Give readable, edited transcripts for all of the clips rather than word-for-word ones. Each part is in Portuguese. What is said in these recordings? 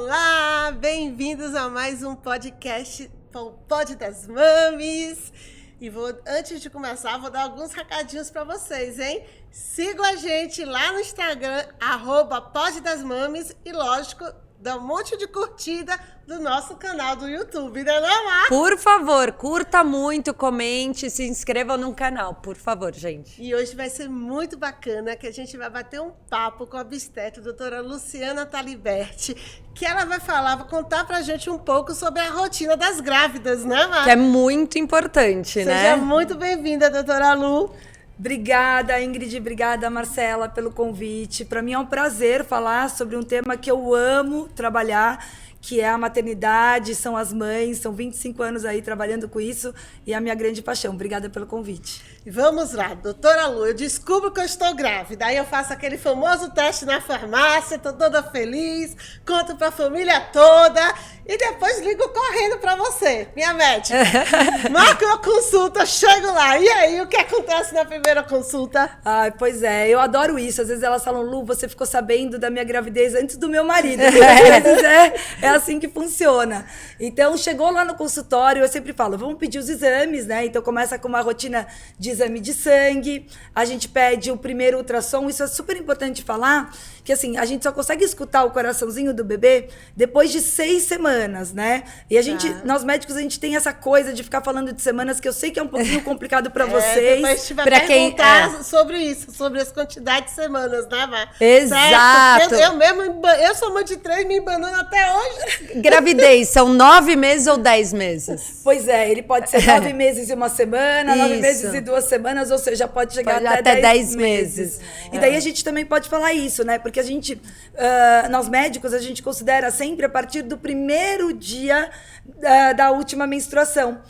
Olá, bem-vindos a mais um podcast, o Pod das Mamis. E antes de começar, vou dar alguns recadinhos para vocês, hein? Sigam a gente lá no Instagram, @poddasmamis e, lógico, dá um monte de curtida do nosso canal do YouTube, né, não, Mar? Por favor, curta muito, comente, se inscreva no canal, por favor, gente. E hoje vai ser muito bacana, que a gente vai bater um papo com a obstetra, a doutora Luciana Taliberti, que ela vai contar pra gente um pouco sobre a rotina das grávidas, né, Mar? Que é muito importante, né? Seja muito bem-vinda, doutora Lu. Obrigada, Ingrid, obrigada, Marcela, pelo convite. Para mim é um prazer falar sobre um tema que eu amo trabalhar, que é a maternidade, são as mães, são 25 anos aí trabalhando com isso e é a minha grande paixão. Obrigada pelo convite. Vamos lá, doutora Lu, eu descubro que eu estou grávida, aí eu faço aquele famoso teste na farmácia, estou toda feliz, conto para a família toda e depois ligo correndo para você, minha médica. Marco uma consulta, chego lá, e aí, o que acontece na primeira consulta? Ai, pois é, eu adoro isso. Às vezes elas falam, Lu, você ficou sabendo da minha gravidez antes do meu marido. Às vezes é assim que funciona. Então, chegou lá no consultório, eu sempre falo, vamos pedir os exames, né? Então, começa com uma rotina de exame de sangue, a gente pede o primeiro ultrassom. Isso é super importante falar, que assim, a gente só consegue escutar o coraçãozinho do bebê depois de 6 semanas, né? E a gente, nós médicos, a gente tem essa coisa de ficar falando de semanas, que eu sei que é um pouquinho complicado para vocês. Depois a gente vai perguntar sobre isso, sobre as quantidades de semanas, né, Mar? Exato. Eu sou mãe de 3, me embanando até hoje. Gravidez, são 9 meses ou 10 meses? Pois é, ele pode ser 9 meses e uma semana, 9 Isso. meses e 2 semanas, ou seja, pode chegar Até 10 meses. E daí a gente também pode falar isso, né? Porque a gente, nós médicos, a gente considera sempre a partir do primeiro dia da última menstruação.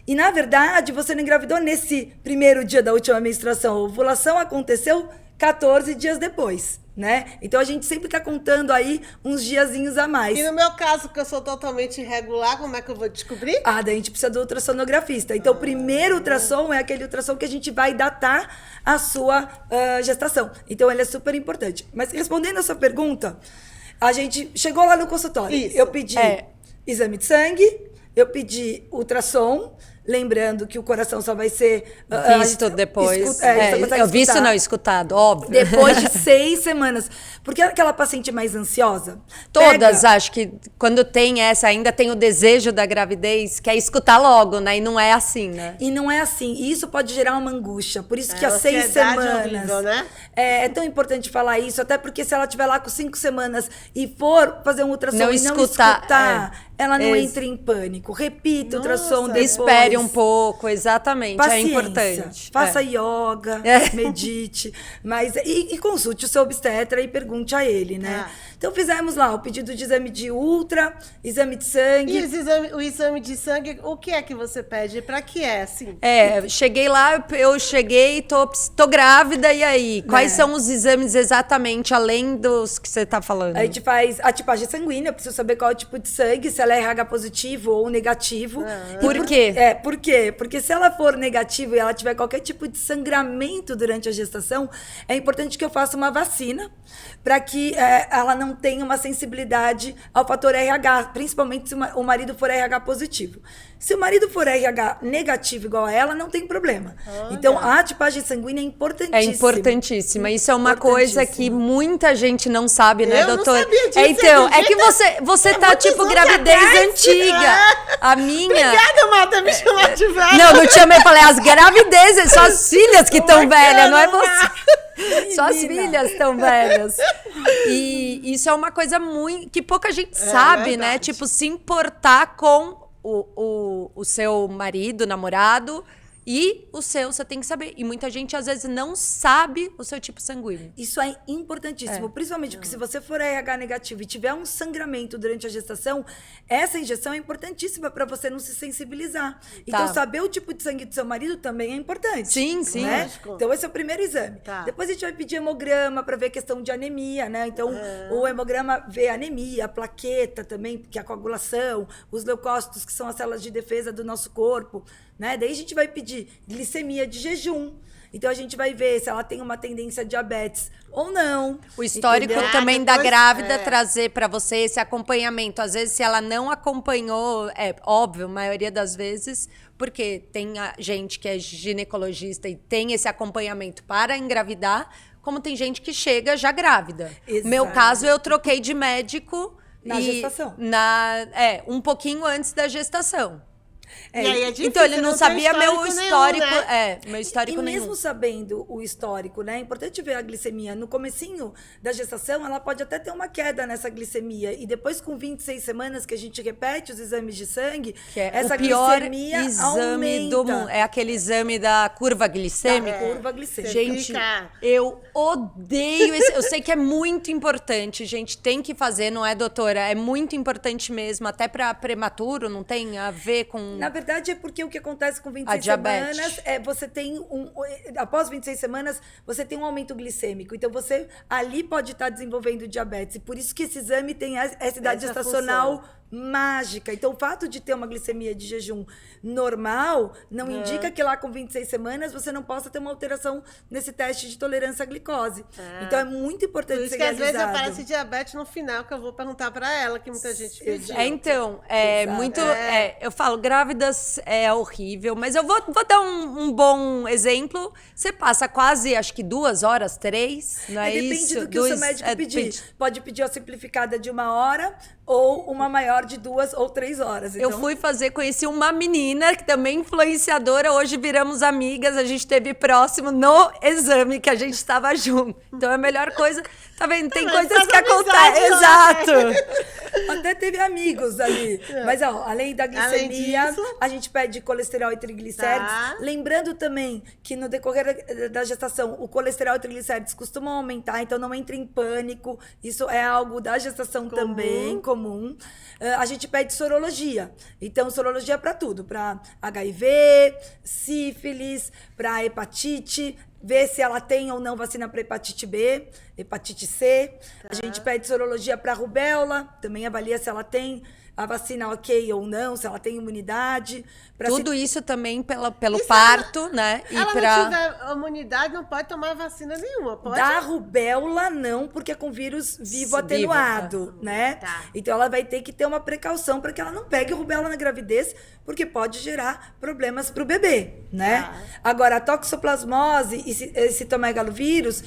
E, na verdade, você não engravidou nesse primeiro dia da última menstruação. A ovulação aconteceu 14 dias depois, né? Então, a gente sempre está contando aí uns diazinhos a mais. E no meu caso, que eu sou totalmente irregular, como é que eu vou descobrir? Daí a gente precisa do ultrassonografista. Então, o primeiro ultrassom é aquele ultrassom que a gente vai datar a sua gestação. Então, ele é super importante. Mas, respondendo a sua pergunta, a gente chegou lá no consultório. Isso. Eu pedi exame de sangue, eu pedi ultrassom, lembrando que o coração só vai ser Visto depois. Eu visto não, escutado, óbvio. Depois de 6 semanas. Porque aquela paciente mais ansiosa... Todas, acho que quando tem essa, ainda tem o desejo da gravidez, quer escutar logo, né? E não é assim, né? E não é assim. E isso pode gerar uma angústia. Por isso que às 6 ansiedade semanas... horrível, né? É tão importante falar isso, até porque se ela estiver lá com 5 semanas e for fazer um ultrassom Não e não escutar, escutar, ela não entra em pânico. Repita o ultrassom depois. Espere um pouco, exatamente. Paciência. É importante. Faça yoga, medite, mas e consulte o seu obstetra e pergunte a ele, né? Então fizemos lá o pedido de exame de ultra, exame de sangue. E o exame de sangue, o que é que você pede? Pra que é, assim? Cheguei lá, eu cheguei, tô grávida, e aí? Quais são os exames exatamente, além dos que você tá falando? A gente faz a tipagem sanguínea, eu preciso saber qual é o tipo de sangue, se ela é RH positivo ou negativo. Por quê? Por quê? Porque se ela for negativa e ela tiver qualquer tipo de sangramento durante a gestação, é importante que eu faça uma vacina para que ela não tenha uma sensibilidade ao fator RH, principalmente se o marido for RH positivo. Se o marido for RH negativo igual a ela, não tem problema. Então, a tipagem sanguínea é importantíssima. É importantíssima. Isso é uma coisa que muita gente não sabe, né, doutora? Eu não sabia disso. Então, é que você tá, tipo, gravidez antiga. A minha... Obrigada, Marta, me chamar de velha. Não te chamei, falei, as gravidezes, só as filhas que estão velhas, não é você. Só as filhas estão velhas. E isso é uma coisa muito que pouca gente sabe, né? Tipo, se importar com o seu marido, namorado, e o seu, você tem que saber. E muita gente, às vezes, não sabe o seu tipo sanguíneo. Isso é importantíssimo, principalmente porque se você for RH negativo e tiver um sangramento durante a gestação, essa injeção é importantíssima para você não se sensibilizar. Então, saber o tipo de sangue do seu marido também é importante. Sim, sim. Né? Então, esse é o primeiro exame. Depois a gente vai pedir hemograma para ver a questão de anemia, né? Então, o hemograma vê a anemia, a plaqueta também, que é a coagulação, os leucócitos, que são as células de defesa do nosso corpo, né? Daí a gente vai pedir glicemia de jejum. Então a gente vai ver se ela tem uma tendência a diabetes ou não. O histórico entendeu? também da Depois, grávida trazer para você esse acompanhamento. Às vezes, se ela não acompanhou, é óbvio, a maioria das vezes, porque tem gente que é ginecologista e tem esse acompanhamento para engravidar, como tem gente que chega já grávida. Exato. Meu caso, eu troquei de médico Na gestação. Um pouquinho antes da gestação. E aí é difícil, Então ele não tem sabia meu histórico histórico, nenhum, né? meu histórico E nenhum. mesmo sabendo o histórico, né? É importante ver a glicemia. No comecinho da gestação, ela pode até ter uma queda nessa glicemia. E depois, com 26 semanas, que a gente repete os exames de sangue, Que é essa o pior glicemia exame do aumenta. mundo. É aquele exame da curva glicêmica. Curva glicêmica. Gente, Fica- eu odeio esse. Eu sei que é muito importante, gente. Tem que fazer, não é, doutora? É muito importante mesmo, até para prematuro, não tem a ver com. Na verdade, é porque o que acontece com A 26 diabetes. semanas é você tem após 26 semanas, você tem um aumento glicêmico. Então, você ali pode estar desenvolvendo diabetes. E por isso que esse exame tem essa idade Essa gestacional mágica. Então, o fato de ter uma glicemia de jejum normal não indica que lá com 26 semanas você não possa ter uma alteração nesse teste de tolerância à glicose. Então, é muito importante Por isso ser que às vezes realizado. aparece diabetes no final, que eu vou perguntar pra ela, que muita gente pediu. Então, Exato. muito. Eu falo, grávidas é horrível, mas eu vou dar um bom exemplo. Você passa quase, acho que 2 horas, 3, não é Depende isso? do que o seu médico pedir. Pode pedir a simplificada de 1 hora ou uma maior de 2 ou 3 horas. Eu fui conheci uma menina que também é influenciadora, hoje viramos amigas, a gente esteve próximo no exame que a gente estava junto. Então é a melhor coisa, tá vendo? Tem Mas coisas faz que acontecem. amizade lá, Exato. Até teve amigos ali. Mas, ó, além da glicemia, Além disso, a gente pede colesterol e triglicérides. Tá. Lembrando também que no decorrer da gestação, o colesterol e triglicérides costumam aumentar, então não entre em pânico. Isso é algo da gestação também, comum. A gente pede sorologia. Então, sorologia para tudo. Para HIV, sífilis, para hepatite, ver se ela tem ou não vacina para hepatite B, hepatite C. A gente pede sorologia para rubéola, também avalia se ela tem a vacina ok ou não, se ela tem imunidade. Tudo isso também pelo parto, né? E Ela pra... não tiver imunidade, não pode tomar vacina nenhuma, pode? Da rubéola, não, porque é com vírus vivo atenuado, né? Tá. Então, ela vai ter que ter uma precaução para que ela não pegue rubéola na gravidez, porque pode gerar problemas para o bebê, né? Tá. Agora, a toxoplasmose e citomegalovírus,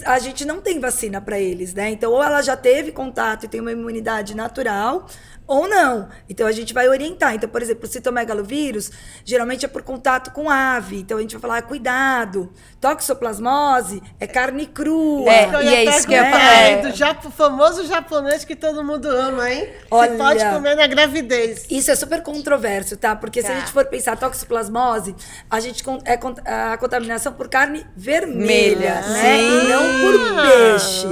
a gente não tem vacina para eles, né? Então, ou ela já teve contato e tem uma imunidade natural, ou não. Então, a gente vai orientar. Então, por exemplo, o citomegalovírus, geralmente é por contato com ave. Então, a gente vai falar, cuidado. Toxoplasmose é carne crua. Eu e ia é isso que eu ia perguntar falar. aí do famoso japonês que todo mundo ama, hein? Olha, que pode comer na gravidez. Isso é super controverso, tá? Porque se a gente for pensar toxoplasmose, a contaminação por carne vermelha, né? Sim. E não por peixe.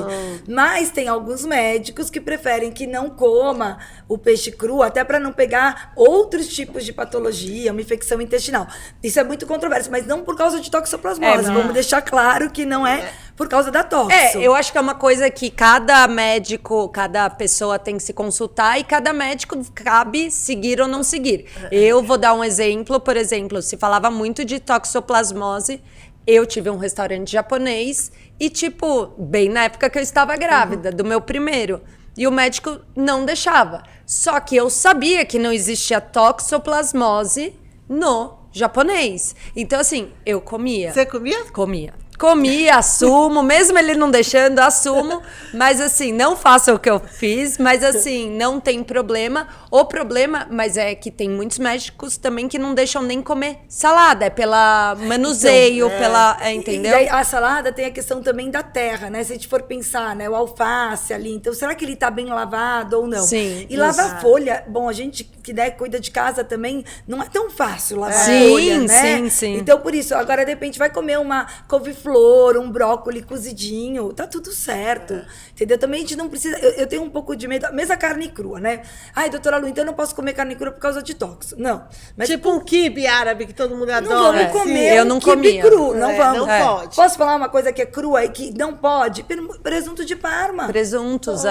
Mas tem alguns médicos que preferem que não coma o peixe cru, até para não pegar outros tipos de patologia, uma infecção intestinal. Isso é muito controverso, mas não por causa de toxoplasmose. Vamos deixar claro que não é por causa da toxo. Eu acho que é uma coisa que cada médico, cada pessoa tem que se consultar e cada médico cabe seguir ou não seguir. Eu vou dar um exemplo, por exemplo, se falava muito de toxoplasmose, eu tive um restaurante japonês e, tipo, bem na época que eu estava grávida, do meu primeiro. E o médico não deixava. Só que eu sabia que não existia toxoplasmose no japonês. Então, assim, eu comia. Você comia? Comia, assumo, mesmo ele não deixando, assumo, mas assim, não faça o que eu fiz, mas assim, não tem problema. O problema, mas é que tem muitos médicos também que não deixam nem comer salada, é pela manuseio, entendeu? E daí, a salada tem a questão também da terra, né? Se a gente for pensar, né? O alface ali, então será que ele tá bem lavado ou não? Sim, E lavar folha, bom, a gente que cuida de casa também, não é tão fácil lavar Sim, folha, né? sim. Então, por isso, agora de repente vai comer uma couve-flor, um brócolis cozidinho, tá tudo certo, entendeu? Também a gente não precisa, eu tenho um pouco de medo, mesmo a carne crua, né? Ai, doutora Lu, então eu não posso comer carne crua por causa de tóxico. Não. Mas Tipo um quibe árabe que todo mundo não adora. vamos comer eu não um quibe comia. cru, não É, vamos. não pode. Posso falar uma coisa que é crua e que não pode? Presunto de Parma. Presuntos,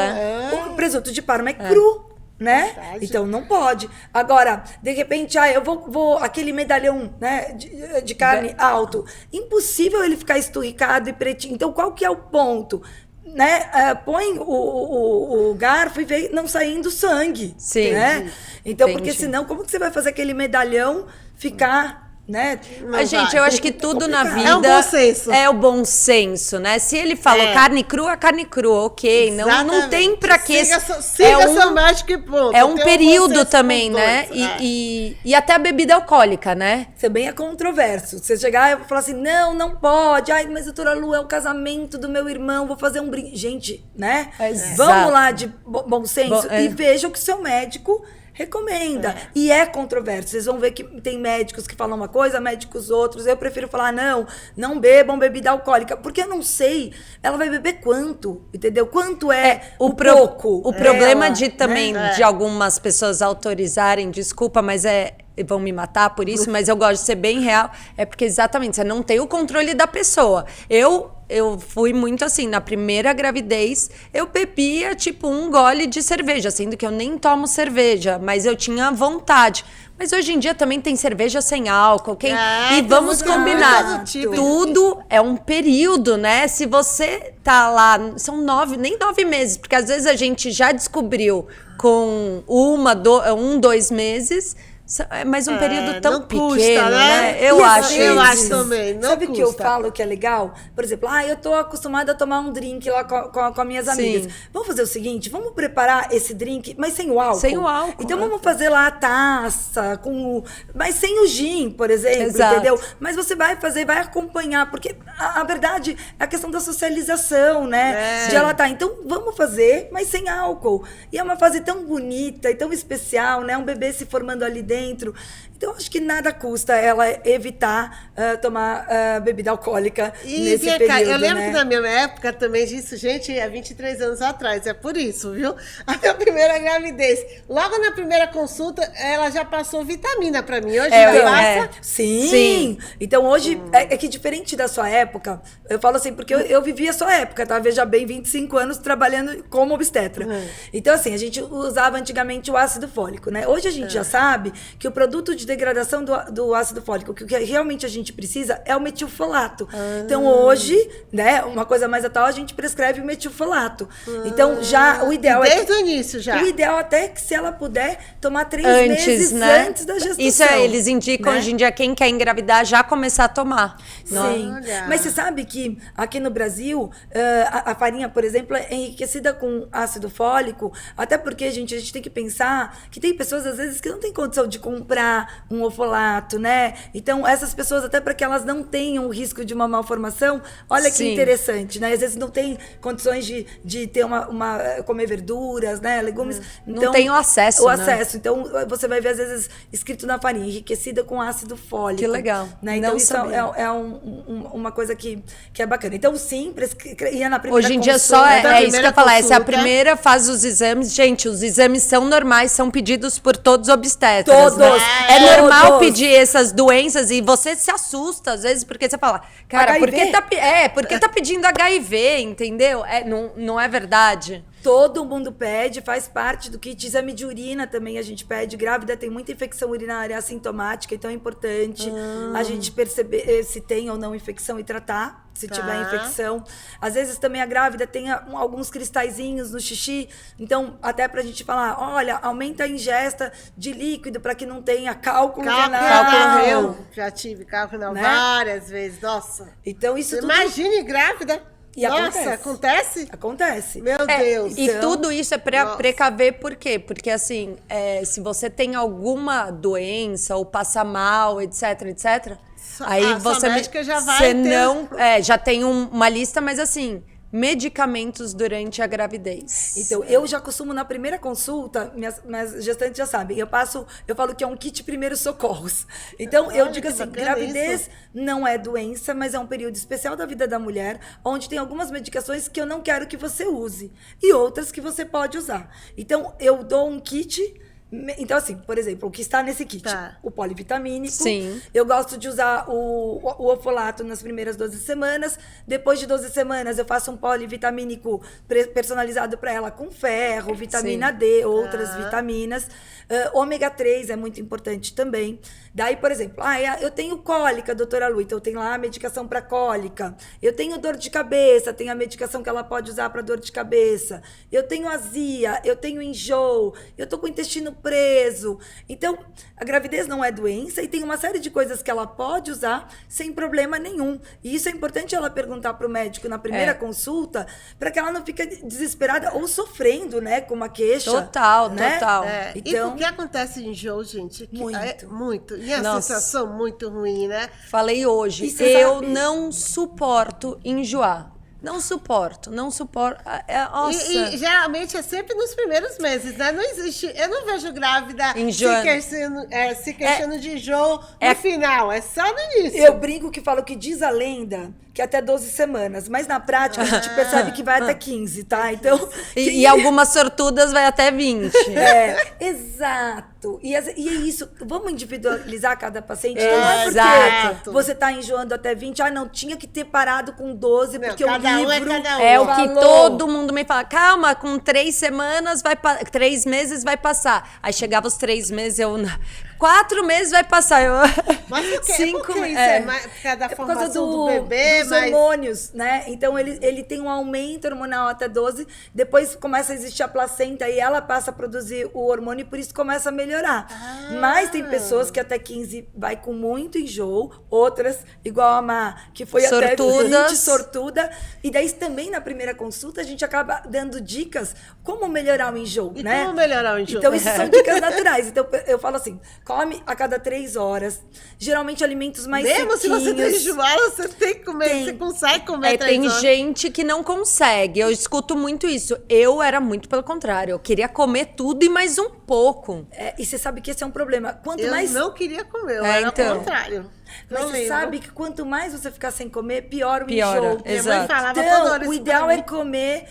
O presunto de Parma é cru. né? Verdade. Então não pode. Agora, de repente, eu vou aquele medalhão, né, de carne alto. Impossível ele ficar esturricado e pretinho. Então, qual que é o ponto? Né? Põe o garfo e vê não saindo sangue. Sim. Né? Então, porque Entendi. senão, como que você vai fazer aquele medalhão ficar... Né? Não Gente, vai. eu acho que tudo na vida É um bom senso. é o bom senso, né? Se ele falou carne crua, ok. Não Exatamente. tem pra que... Siga é seu médico e ponto. É um Tem período bom senso também, com né? dois. E até a bebida alcoólica, né? Também é controverso. Você chegar e falar assim, não pode. Ai, mas doutora Lu, é o casamento do meu irmão, vou fazer um brinde. Gente, né? Exato. Vamos lá de bom senso Bom, é. e veja o que o seu médico recomenda. E é controverso. Vocês vão ver que tem médicos que falam uma coisa, médicos outros. Eu prefiro falar, não bebam bebida alcoólica. Porque eu não sei, ela vai beber quanto, entendeu? Quanto é o pouco. O problema ela, de também né? de algumas pessoas autorizarem, desculpa, mas vão me matar por isso, mas eu gosto de ser bem real, é porque exatamente, você não tem o controle da pessoa. Eu fui muito assim, na primeira gravidez, eu bebia tipo um gole de cerveja, sendo que eu nem tomo cerveja, mas eu tinha vontade. Mas hoje em dia também tem cerveja sem álcool, e vamos tem muita combinar, coisa do tipo. tudo é um período, né? Se você tá lá, são 9 meses, porque às vezes a gente já descobriu com 2 meses, mas um período tão não pequeno, custa, né? E Eu assim, acho eu isso. acho também. Não Sabe o que eu custa. falo que é legal? Por exemplo, eu tô acostumada a tomar um drink lá com as minhas amigas. Vamos fazer o seguinte, vamos preparar esse drink, mas sem o álcool. Sem o álcool. Então vamos fazer lá a taça, mas sem o gin, por exemplo, Exato. entendeu? Mas você vai fazer, vai acompanhar, porque a verdade é a questão da socialização, né? De ela tá, então vamos fazer, mas sem álcool. E é uma fase tão bonita e tão especial, né? Um bebê se formando ali dentro. Então, acho que nada custa ela evitar tomar bebida alcoólica nesse vem cá, período, eu lembro né? que na minha época também disso, gente, há 23 anos atrás, é por isso, viu? A minha primeira gravidez, logo na primeira consulta, ela já passou vitamina pra mim. Hoje já passa. Sim. Sim. Então, hoje, é que diferente da sua época, eu falo assim, porque eu vivi a sua época, tá? Veja bem, 25 anos trabalhando como obstetra. Então, assim, a gente usava antigamente o ácido fólico, né? Hoje a gente já sabe que o produto de degradação do ácido fólico, que o que realmente a gente precisa é o metilfolato. Então, hoje, né, uma coisa mais atual, a gente prescreve o metilfolato. Então, já o ideal Desde o início já. O ideal até é que se ela puder tomar 3 Antes, meses né? antes da gestação. Isso eles indicam né? hoje em dia quem quer engravidar já começar a tomar. Sim, Olha. mas você sabe que aqui no Brasil, a farinha, por exemplo, é enriquecida com ácido fólico, até porque, gente, a gente tem que pensar que tem pessoas, às vezes, que não têm condição de comprar um ofolato, né? Então, essas pessoas, até para que elas não tenham o risco de uma malformação, olha que Sim. interessante, né? Às vezes não tem condições de ter comer verduras, né? Legumes. Não Então, tem o acesso, O né? acesso. Então, você vai ver, às vezes, escrito na farinha, enriquecida com ácido fólico. Que legal. Né? Então, Não isso sabia. é uma coisa que é bacana. Então, sim, ia na primeira Hoje em dia consulta. só da é isso que eu primeira ia falar. Essa é a consulta. primeira, faz os exames. Gente, os exames são normais, são pedidos por todos os obstetras. Todos, né? É todos. normal pedir essas doenças e você se assusta, às vezes, porque você fala, cara, HIV? por que tá pedindo HIV, entendeu? Não é verdade? Todo mundo pede, faz parte do kit. Exame de urina também a gente pede. Grávida tem muita infecção urinária assintomática, então é importante a gente perceber se tem ou não infecção e tratar, se tiver infecção. Às vezes também a grávida tem alguns cristalzinhos no xixi, então até pra gente falar, olha, aumenta a ingesta de líquido para que não tenha cálculo renal. Eu já tive cálculo renal Né? várias vezes. Nossa. Então isso tudo Imagine grávida. E Nossa, acontece? acontece. Meu Deus. E Então- tudo isso é pra Nossa. precaver, por quê? Porque, assim, se você tem alguma doença ou passa mal, etc, aí a sua você... médica já vai você ter- não... já tem uma lista, mas, assim, medicamentos durante a gravidez. Então, eu já costumo, na primeira consulta, minhas gestantes já sabem, eu falo que é um kit primeiros socorros. Então, eu Olha, digo que assim, bacana gravidez isso. não é doença, mas é um período especial da vida da mulher, onde tem algumas medicações que eu não quero que você use, e outras que você pode usar. Então, eu dou um kit Então, assim, por exemplo, o que está nesse kit? Tá. O polivitamínico. Sim. Eu gosto de usar o ofolato nas primeiras 12 semanas. Depois de 12 semanas, eu faço um polivitamínico personalizado para ela com ferro, vitamina D, outras vitaminas. Ômega 3 é muito importante também. Daí, por exemplo, eu tenho cólica, doutora Lu, então eu tenho lá a medicação para cólica. Eu tenho dor de cabeça, tem a medicação que ela pode usar para dor de cabeça. Eu tenho azia, eu tenho enjoo, eu tô com o intestino preso. Então, a gravidez não é doença e tem uma série de coisas que ela pode usar sem problema nenhum. E isso é importante ela perguntar para o médico na primeira consulta, para que ela não fique desesperada ou sofrendo, né, com uma queixa. Total, né? total. Então, E o que acontece em enjoo, gente? Muito. Muito. E a Nossa. sensação muito ruim, né? Falei hoje, E cê eu sabe- não suporto enjoar. Não suporto. Nossa. E geralmente é sempre nos primeiros meses, né? Não existe. Eu não vejo grávida Enjoando. se queixando de enjoo é- no final. É só no início. eu brinco que falo que diz a lenda que até 12 semanas, mas na prática a gente percebe que vai até 15, tá? Então, E algumas sortudas vai até 20. exato. E é isso. Vamos individualizar cada paciente. Então, não é porque Exato. você tá enjoando até 20, não, tinha que ter parado com 12, Não, porque o cada um é livro cada um. É o que falou. todo mundo me fala. Calma, com 3 semanas 3 meses vai passar. Aí chegava os 3 meses, 4 meses vai passar. Mas por quê? Cinco, Por que isso? é. É mais por causa da É por causa formação do bebê, dos mas... hormônios, né? Então, ele tem um aumento hormonal até 12, depois começa a existir a placenta e ela passa a produzir o hormônio e por isso começa a melhorar. Mas tem pessoas que até 15 vai com muito enjoo, outras, igual a Má, que foi até Sortudas. 20, sortuda. E daí também na primeira consulta a gente acaba dando dicas como melhorar o enjoo, E né? como melhorar o enjoo? Então, isso são dicas naturais. Então, eu falo assim, come a cada 3 horas, geralmente alimentos mais Mesmo se você tá sequinhos. enjoado, você tem que comer, Tem. você consegue comer 3 Tem horas. gente que não consegue. Eu escuto muito isso. Eu era muito pelo contrário. Eu queria comer tudo e mais um pouco. E você sabe que esse é um problema. Quanto Eu mais não queria comer, eu É, era então. ao contrário. Mas Não você lembro. sabe que quanto mais você ficar sem comer, pior o Piora, enjoo. Minha mãe exato. falava toda Então, hora o isso ideal pra é mim. comer.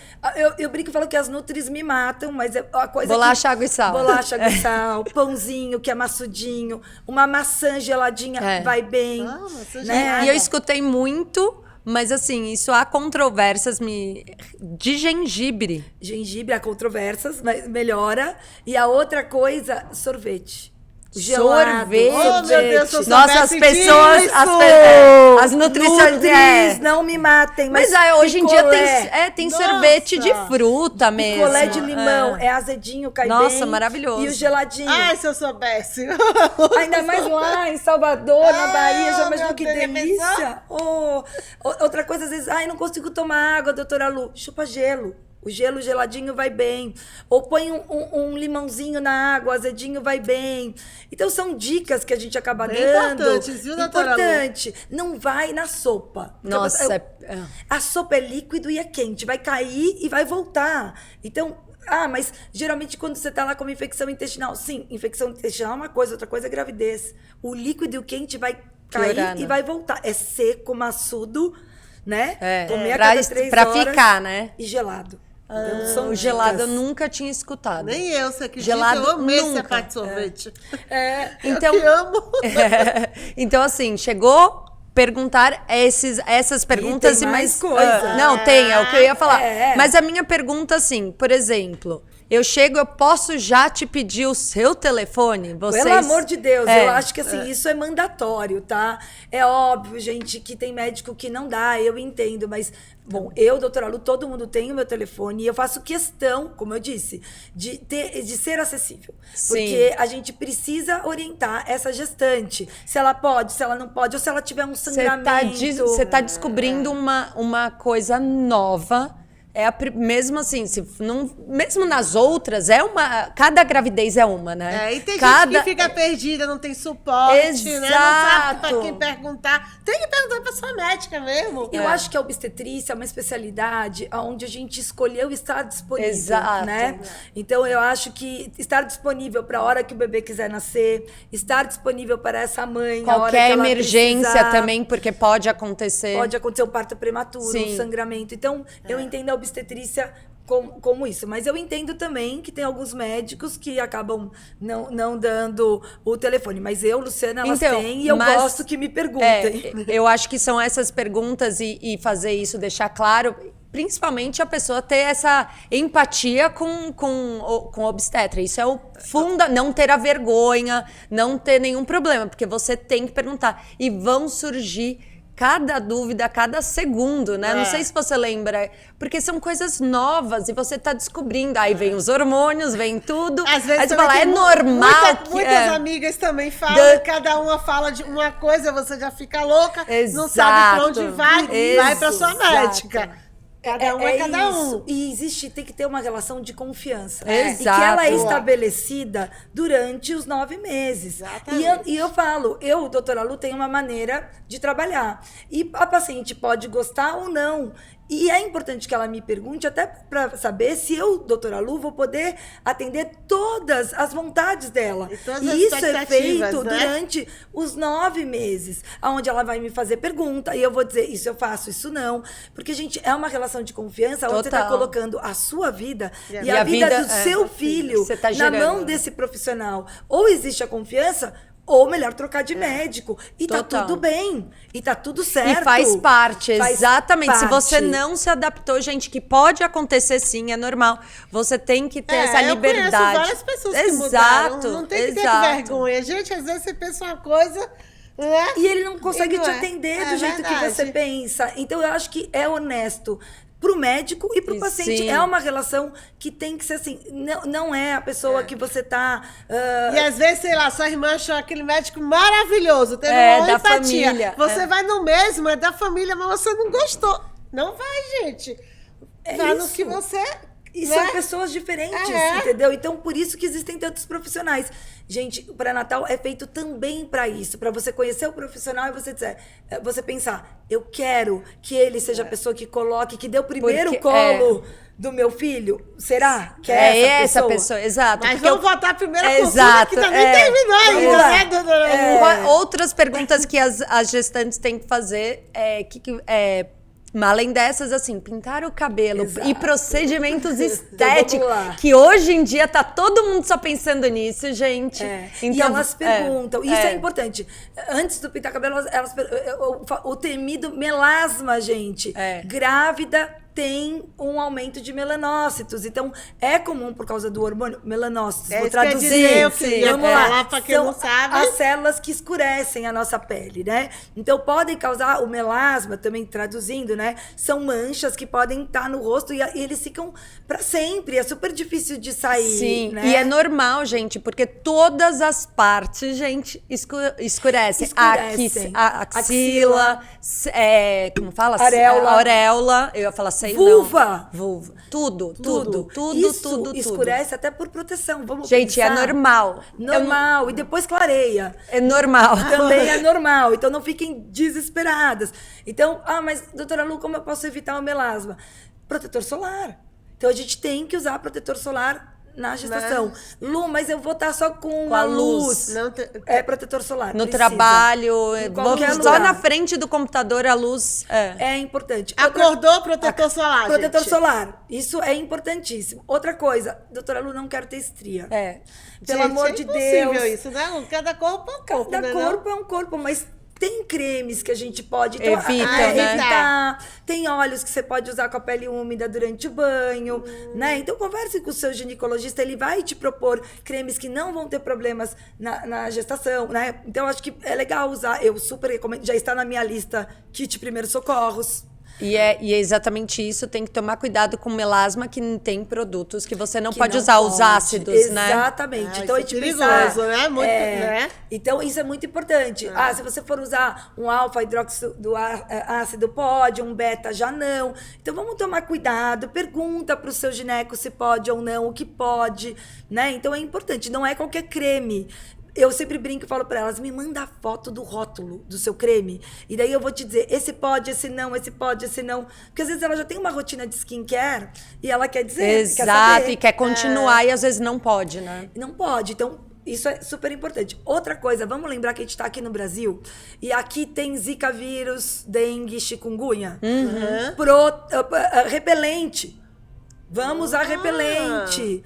Eu brinco e falo que as nutris me matam, mas é a coisa Bolacha, água e sal. Bolacha, água e sal, pãozinho que é maçudinho, uma maçã geladinha É. vai bem. maçã né? gelada. E eu escutei muito, mas assim, isso há controvérsias de gengibre. Gengibre, há controvérsias, mas melhora. E a outra coisa, sorvete. Gelado, Sorvete. Oh, meu Deus, se eu Nossa, as soubesse pessoas, disso! as nutricionistas. Nutris, não me matem. Mas hoje em dia tem Nossa. sorvete de fruta mesmo. Picolé de limão, é azedinho, cai bem. Nossa, maravilhoso. E o geladinho. Ai, se eu soubesse. Ainda mais lá em Salvador, na Bahia, já meu imaginou que Deus, já delícia? Outra coisa, às vezes, não consigo tomar água, doutora Lu. Chupa gelo. O gelo geladinho vai bem. Ou põe um limãozinho na água, azedinho vai bem. Então, são dicas que a gente acaba Bem dando. importantes, viu, doutora Lu? Importante. Não vai na sopa. Porque Nossa, a sopa é líquido e é quente. Vai cair e vai voltar. Então, mas geralmente quando você tá lá com uma infecção intestinal... Sim, infecção intestinal é uma coisa, outra coisa é gravidez. O líquido e o quente vai cair Piorando. e vai voltar. É seco, maçudo, né? Comer a pra, cada 3 pra horas. ficar, né? E gelado. Então, são O gelado eu dicas. nunca tinha escutado. Nem eu, você acredita? Gelado Eu amei essa nunca. parte de sorvete. Então, Eu que amo. Então, assim, chegou perguntar essas perguntas tem e mais mais coisa. não, tem, é o que eu ia falar. É. Mas a minha pergunta, assim, por exemplo, eu chego, eu posso já te pedir o seu telefone? Vocês... Pelo amor de Deus, É. eu acho que assim, isso é mandatório, tá? É óbvio, gente, que tem médico que não dá, eu entendo, mas, bom, eu, doutora Lu, todo mundo tem o meu telefone e eu faço questão, como eu disse, de ser acessível. Sim. Porque a gente precisa orientar essa gestante, se ela pode, se ela não pode, ou se ela tiver um sangramento. Você tá descobrindo uma coisa nova. Mesmo assim, mesmo nas outras, cada gravidez é uma, né? E tem gente que fica perdida, não tem suporte, né? Não sabe pra Exato. quem perguntar. Tem que perguntar pra sua médica mesmo. Eu acho que a obstetrícia é uma especialidade onde a gente escolheu estar disponível, Exato. né? Então, eu acho que estar disponível para a hora que o bebê quiser nascer, estar disponível para essa mãe a hora que Qualquer ela emergência precisar. também, porque pode acontecer. Pode acontecer um parto prematuro, Sim. um sangramento. Então, eu entendo a obstetrícia como isso. Mas eu entendo também que tem alguns médicos que acabam não dando o telefone. Mas eu, Luciana, elas têm e eu gosto que me perguntem. Eu acho que são essas perguntas e fazer isso, deixar claro, principalmente a pessoa ter essa empatia com o obstetra. Isso é o não ter a vergonha, não ter nenhum problema, porque você tem que perguntar. E vão surgir cada dúvida, cada segundo, né? Não sei se você lembra, porque são coisas novas e você tá descobrindo. Aí vem os hormônios, vem tudo. Às vezes aí você fala, é normal. Muitas amigas também falam, cada uma fala de uma coisa, você já fica louca, não sabe pra onde vai pra sua médica. Cada um é cada um. E tem que ter uma relação de confiança. Exato. E que ela é estabelecida durante os 9 meses. Exatamente. E eu falo, doutora Lu, tenho uma maneira de trabalhar. E a paciente pode gostar ou não. E é importante que ela me pergunte, até para saber se eu, doutora Lu, vou poder atender todas as vontades dela. E isso é feito durante os 9 meses, onde ela vai me fazer pergunta, e eu vou dizer, isso eu faço, isso não. Porque, gente, é uma relação de confiança, onde você está colocando a sua vida e a vida do seu filho na mão desse profissional. Ou existe a confiança, ou melhor, trocar de médico. E tá tudo bem. E tá tudo certo. E faz parte, exatamente. Se você não se adaptou, gente, que pode acontecer sim, é normal. Você tem que ter essa liberdade. Eu conheço várias pessoas que mudaram. Não tem que ter vergonha. Gente, às vezes você pensa uma coisa, né? E ele não consegue te atender do jeito que você pensa. Então, eu acho que é honesto pro médico e pro paciente. Sim. É uma relação que tem que ser assim. Não é a pessoa que você tá... E às vezes, sei lá, sua irmã achou aquele médico maravilhoso, teve uma empatia. Família. Você vai no mesmo, é da família, mas você não gostou. Não vai, gente. Vai no que você... E são pessoas diferentes, entendeu? Então, por isso que existem tantos profissionais. Gente, o pré-natal é feito também para isso, para você conhecer o profissional e você pensar, eu quero que ele seja a pessoa que coloque, que dê o primeiro colo do meu filho. Será que é essa pessoa? Exato. Mas vamos voltar à primeira consulta, que também terminou ainda, né, doutora? Outras perguntas que as gestantes têm que fazer além dessas, assim, pintar o cabelo e procedimentos estéticos, que hoje em dia tá todo mundo só pensando nisso, gente. Então, e elas perguntam, isso é importante. Antes do pintar cabelo, o temido melasma, gente. Grávida tem um aumento de melanócitos. Então, é comum por causa do hormônio melanócitos. Vou traduzir. Vamos lá, para quem não sabe. As células que escurecem a nossa pele, né? Então, podem causar o melasma, também traduzindo, né? São manchas que podem estar no rosto e eles ficam para sempre. É super difícil de sair. Sim, né? E é normal, gente, porque todas as partes, gente, escurecem. A axila, como fala? Auréola. Eu ia falar vulva. Tudo. Isso escurece até por proteção. Vamos gente, pensar. É normal. E depois clareia. É normal. Também é normal. Então, não fiquem desesperadas. Então, mas, doutora Lu, como eu posso evitar o melasma? Protetor solar. Então, a gente tem que usar protetor solar na gestação. Lu, mas eu vou estar só com a luz. Não É protetor solar. No trabalho, só na frente do computador a luz. É importante. Acordou, protetor solar. Protetor solar. Isso é importantíssimo. Outra coisa, doutora Lu, não quero ter estria. Pelo amor de Deus. Isso, né? Cada corpo é um corpo. Cada corpo é um corpo, mas tem cremes que a gente pode evitar. Tem óleos que você pode usar com a pele úmida durante o banho, né? Então, converse com o seu ginecologista, ele vai te propor cremes que não vão ter problemas na gestação, né? Então, acho que é legal usar. Eu super recomendo, já está na minha lista kit primeiros socorros. E é exatamente isso, tem que tomar cuidado com melasma, que tem produtos que você não pode usar, os ácidos, né? Exatamente. Então, é perigoso, né? Muito, né? Então, isso é muito importante. Se você for usar um alfa-hidróxido ácido, pode, um beta já não. Então, vamos tomar cuidado, pergunta para o seu gineco se pode ou não, o que pode, né? Então, é importante, não é qualquer creme. Eu sempre brinco e falo para elas, me manda a foto do rótulo do seu creme. E daí eu vou te dizer, esse pode, esse não, esse pode, esse não. Porque às vezes ela já tem uma rotina de skincare e ela quer dizer, exato, quer saber. E quer continuar e às vezes não pode, né? Não pode. Então, isso é super importante. Outra coisa, vamos lembrar que a gente está aqui no Brasil e aqui tem zika vírus, dengue, chikungunya. Repelente. Vamos usar repelente,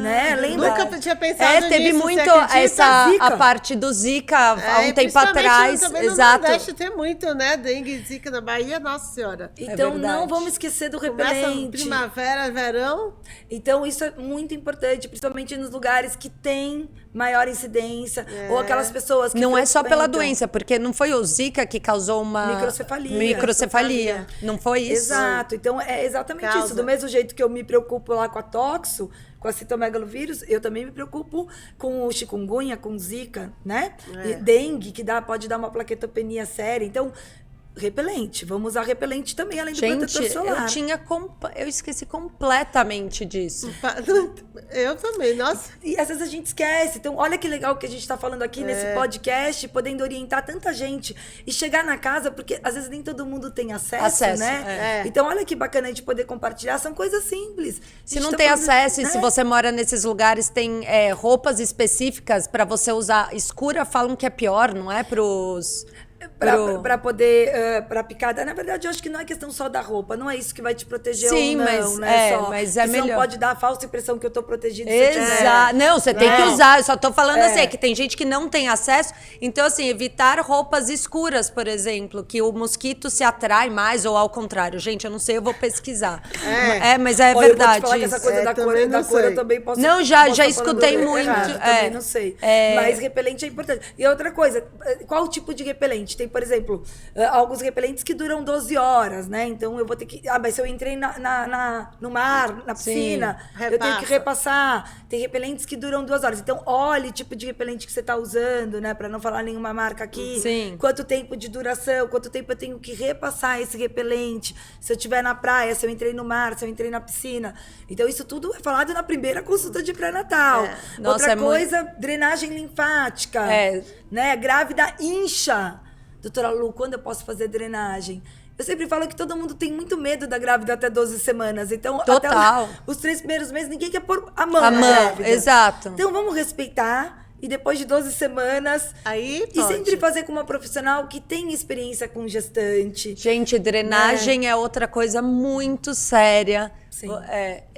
né? Lembra? Nunca tinha pensado teve nisso, muito você acredita? Zika. a parte do Zika há um tempo principalmente atrás. também Exato. No Nordeste tem muito, né? Dengue e Zika na Bahia, nossa senhora. Então verdade. não vamos esquecer do Começa repelente. primavera, verão. Então isso é muito importante, principalmente nos lugares que tem maior incidência ou aquelas pessoas que Não é só pela frequentam. doença, porque não foi o Zika que causou uma Microcefalia. Não foi isso? Exato. Então é exatamente Causa. isso. Do mesmo jeito que eu me preocupo lá com a toxo, com a citomegalovírus, eu também me preocupo com o chikungunya, com zika, né? E dengue, que pode dar uma plaquetopenia séria. Então, repelente. Vamos usar repelente também, além do protetor Gente, solar. eu esqueci completamente disso. Eu também, nossa. E às vezes a gente esquece. Então, olha que legal que a gente está falando aqui nesse podcast, podendo orientar tanta gente e chegar na casa, porque às vezes nem todo mundo tem acesso, né? Então, olha que bacana a gente poder compartilhar. São coisas simples. Se não tem acesso e se você mora nesses lugares, tem roupas específicas para você usar escura, falam que é pior, não é? Pra poder, pra picada. Na verdade, eu acho que não é questão só da roupa. Não é isso que vai te proteger Sim, ou não, mas, né? mas é isso melhor. não pode dar a falsa impressão que eu tô protegida. Exato. Não, você tem que usar. Eu só tô falando assim, é que tem gente que não tem acesso. Então, assim, evitar roupas escuras, por exemplo, que o mosquito se atrai mais, ou ao contrário. Gente, eu não sei, eu vou pesquisar. Mas é Olha, verdade. eu vou te falar que essa coisa da cor eu também posso... Não, já posso tá escutei falando muito. errado, também não sei. Mas repelente é importante. E outra coisa, qual o tipo de repelente? Tem, por exemplo, alguns repelentes que duram 12 horas, né? Então eu vou ter que... mas se eu entrei no mar, na piscina, eu tenho que repassar. Tem repelentes que duram 2 horas. Então, olhe o tipo de repelente que você está usando, né? Para não falar nenhuma marca aqui. Sim. Quanto tempo de duração, quanto tempo eu tenho que repassar esse repelente. Se eu estiver na praia, se eu entrei no mar, se eu entrei na piscina. Então, isso tudo é falado na primeira consulta de pré-natal. Nossa, outra coisa, drenagem linfática. Né? Grávida incha. Doutora Lu, quando eu posso fazer drenagem? Eu sempre falo que todo mundo tem muito medo da grávida até 12 semanas. Então, total. Até os 3 primeiros meses, ninguém quer pôr a mão na grávida. Exato. Então, vamos respeitar. E depois de 12 semanas... Aí e sempre fazer com uma profissional que tem experiência com gestante. Gente, drenagem é outra coisa muito séria. Sim.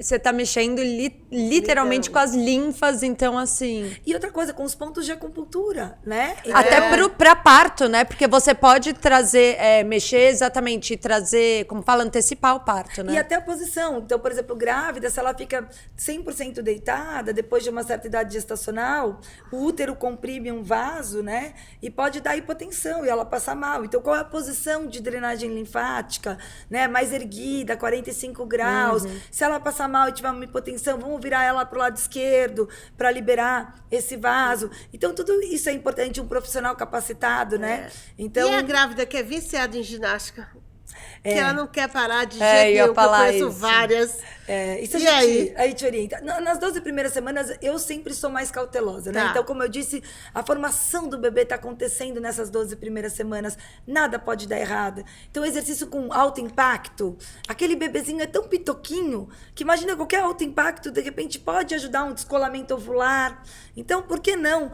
Você tá mexendo literalmente com as linfas, então assim... E outra coisa, com os pontos de acupuntura, né? Até pra parto, né? Porque você pode trazer, mexer exatamente, trazer, como fala, antecipar o parto, né? E até a posição. Então, por exemplo, grávida, se ela fica 100% deitada, depois de uma certa idade gestacional, o útero comprime um vaso, né? E pode dar hipotensão e ela passar mal. Então, qual é a posição de drenagem linfática, né? Mais erguida, 45 graus. Se ela passar mal e tiver uma hipotensão, vamos virar ela para o lado esquerdo para liberar esse vaso. Então, tudo isso é importante, um profissional capacitado, né? Então, e a grávida que é viciada em ginástica? Que ela não quer parar de jeito nenhum, que eu conheço várias. Isso e aí? A gente te orienta. Nas 12 primeiras semanas, eu sempre sou mais cautelosa, né? Então, como eu disse, a formação do bebê está acontecendo nessas 12 primeiras semanas. Nada pode dar errado. Então, exercício com alto impacto. Aquele bebezinho é tão pitoquinho que imagina qualquer alto impacto, de repente, pode ajudar um descolamento ovular. Então, por que não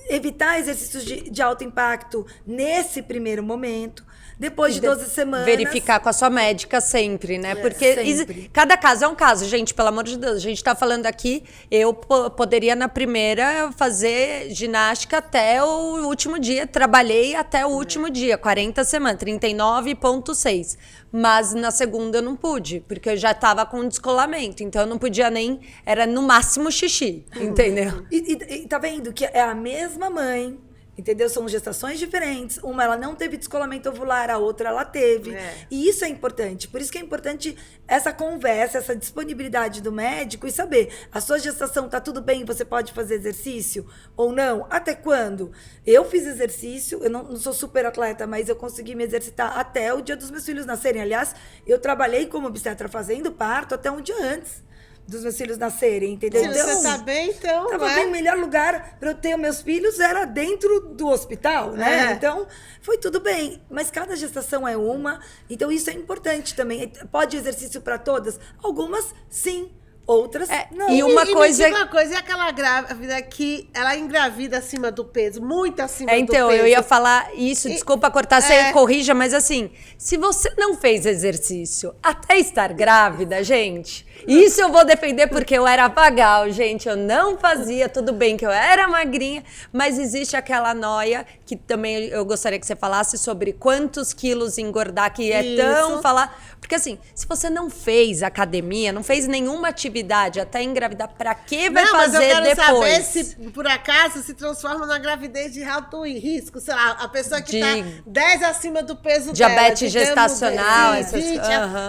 evitar exercícios de alto impacto nesse primeiro momento? Depois de 12 semanas... Verificar com a sua médica sempre, né? Porque sempre. Cada caso é um caso, gente, pelo amor de Deus. A gente tá falando aqui, eu poderia na primeira fazer ginástica até o último dia. Trabalhei até o último dia, 40 semanas, 39,6. Mas na segunda eu não pude, porque eu já tava com descolamento. Então eu não podia nem... Era no máximo xixi, entendeu? E tá vendo que é a mesma mãe... Entendeu? São gestações diferentes. Uma, ela não teve descolamento ovular, a outra, ela teve. E isso é importante. Por isso que é importante essa conversa, essa disponibilidade do médico e saber, a sua gestação tá tudo bem, você pode fazer exercício ou não? Até quando? Eu fiz exercício, eu não sou super atleta, mas eu consegui me exercitar até o dia dos meus filhos nascerem. Aliás, eu trabalhei como obstetra fazendo parto até um dia antes dos meus filhos nascerem, entendeu? Se você tá bem, então... Tava bem, o melhor lugar para eu ter meus filhos era dentro do hospital, né? Então, foi tudo bem. Mas cada gestação é uma, então isso é importante também. Pode exercício para todas? Algumas, sim. outras não. E uma coisa... Me diga uma coisa, e aquela grávida que ela engravida acima do peso, muito acima do peso? Então, eu ia falar isso, desculpa cortar, você corrija, mas assim, se você não fez exercício até estar grávida, gente, isso eu vou defender porque eu era vagal, gente, eu não fazia, tudo bem que eu era magrinha, mas existe aquela noia que também eu gostaria que você falasse sobre quantos quilos engordar, que é tão falar... Porque assim, se você não fez academia, não fez nenhuma atividade até engravidar, pra que vai fazer depois? Mas eu quero saber se, por acaso, se transforma numa gravidez de alto risco. Sei lá, a pessoa que tá 10 acima do peso diabetes dela. gestacional, essas 20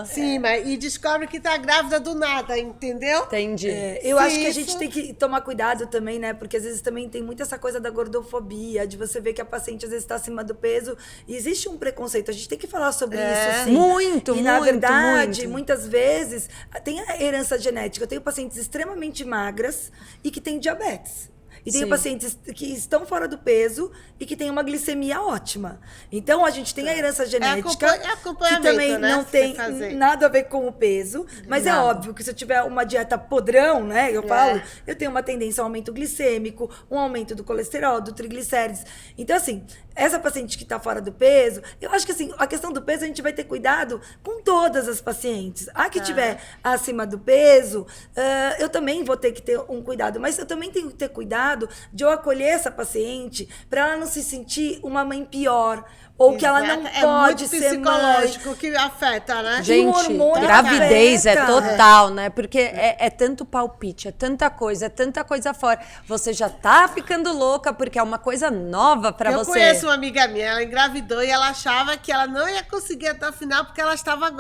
acima, e descobre que tá grávida do nada, entendeu? Entendi. Eu acho que a gente tem que tomar cuidado também, né? Porque às vezes também tem muito essa coisa da gordofobia, de você ver que a paciente às vezes tá acima do peso. E existe um preconceito. A gente tem que falar sobre isso, sim. Muito, e, na verdade, muitas vezes, tem a herança genética. Eu tenho pacientes extremamente magras e que têm diabetes. E tenho pacientes que estão fora do peso e que têm uma glicemia ótima. Então, a gente tem a herança genética, que também não tem nada a ver com o peso. Mas é óbvio que se eu tiver uma dieta podrão, né? Eu falo, eu tenho uma tendência ao aumento glicêmico, um aumento do colesterol, do triglicérides. Então, assim, essa paciente que está fora do peso, eu acho que assim, a questão do peso a gente vai ter cuidado com todas as pacientes. A que estiver acima do peso, eu também vou ter que ter um cuidado. Mas eu também tenho que ter cuidado de eu acolher essa paciente para ela não se sentir uma mãe pior. Ou que ela não pode ser psicológico que afeta, né? Gente, gravidez é total, né? Porque é tanto palpite, é tanta coisa fora. Você já tá ficando louca porque é uma coisa nova pra você. Eu conheço uma amiga minha, ela engravidou e ela achava que ela não ia conseguir até o final porque ela estava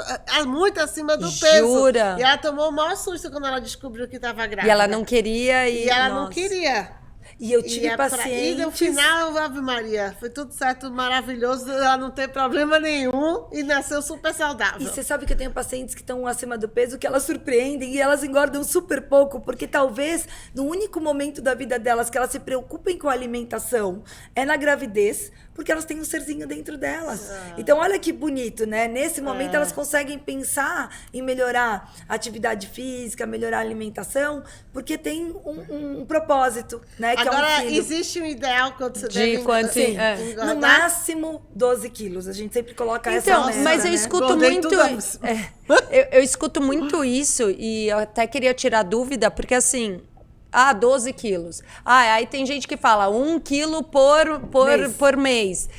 muito acima do peso. Jura? E ela tomou o maior susto quando ela descobriu que estava grávida. E ela não queria e ela não queria. E eu tive pacientes... E no final, Ave Maria, foi tudo certo, tudo maravilhoso, ela não tem problema nenhum e nasceu super saudável. E você sabe que eu tenho pacientes que estão acima do peso que elas surpreendem e elas engordam super pouco, porque talvez no único momento da vida delas que elas se preocupem com a alimentação é na gravidez, porque elas têm um serzinho dentro delas. Então, olha que bonito, né? Nesse momento, elas conseguem pensar em melhorar a atividade física, melhorar a alimentação, porque tem um propósito, né? Que agora, é um filho. Existe um ideal quando você deve engordar? No máximo 12 quilos. A gente sempre coloca essa Então, meta, mas eu né? escuto muito... eu escuto muito isso e eu até queria tirar dúvida, porque assim... 12 quilos. Aí tem gente que fala 1 quilo por mês.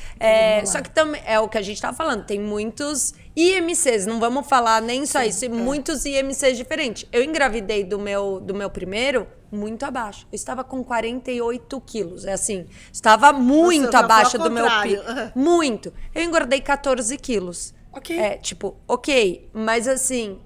Só que também é o que a gente estava falando, tem muitos IMCs, não vamos falar nem só isso, muitos IMCs diferentes. Eu engravidei do meu primeiro muito abaixo. Eu estava com 48 quilos. É assim, estava muito abaixo do meu pico. Muito. Eu engordei 14 quilos. Ok. Mas assim,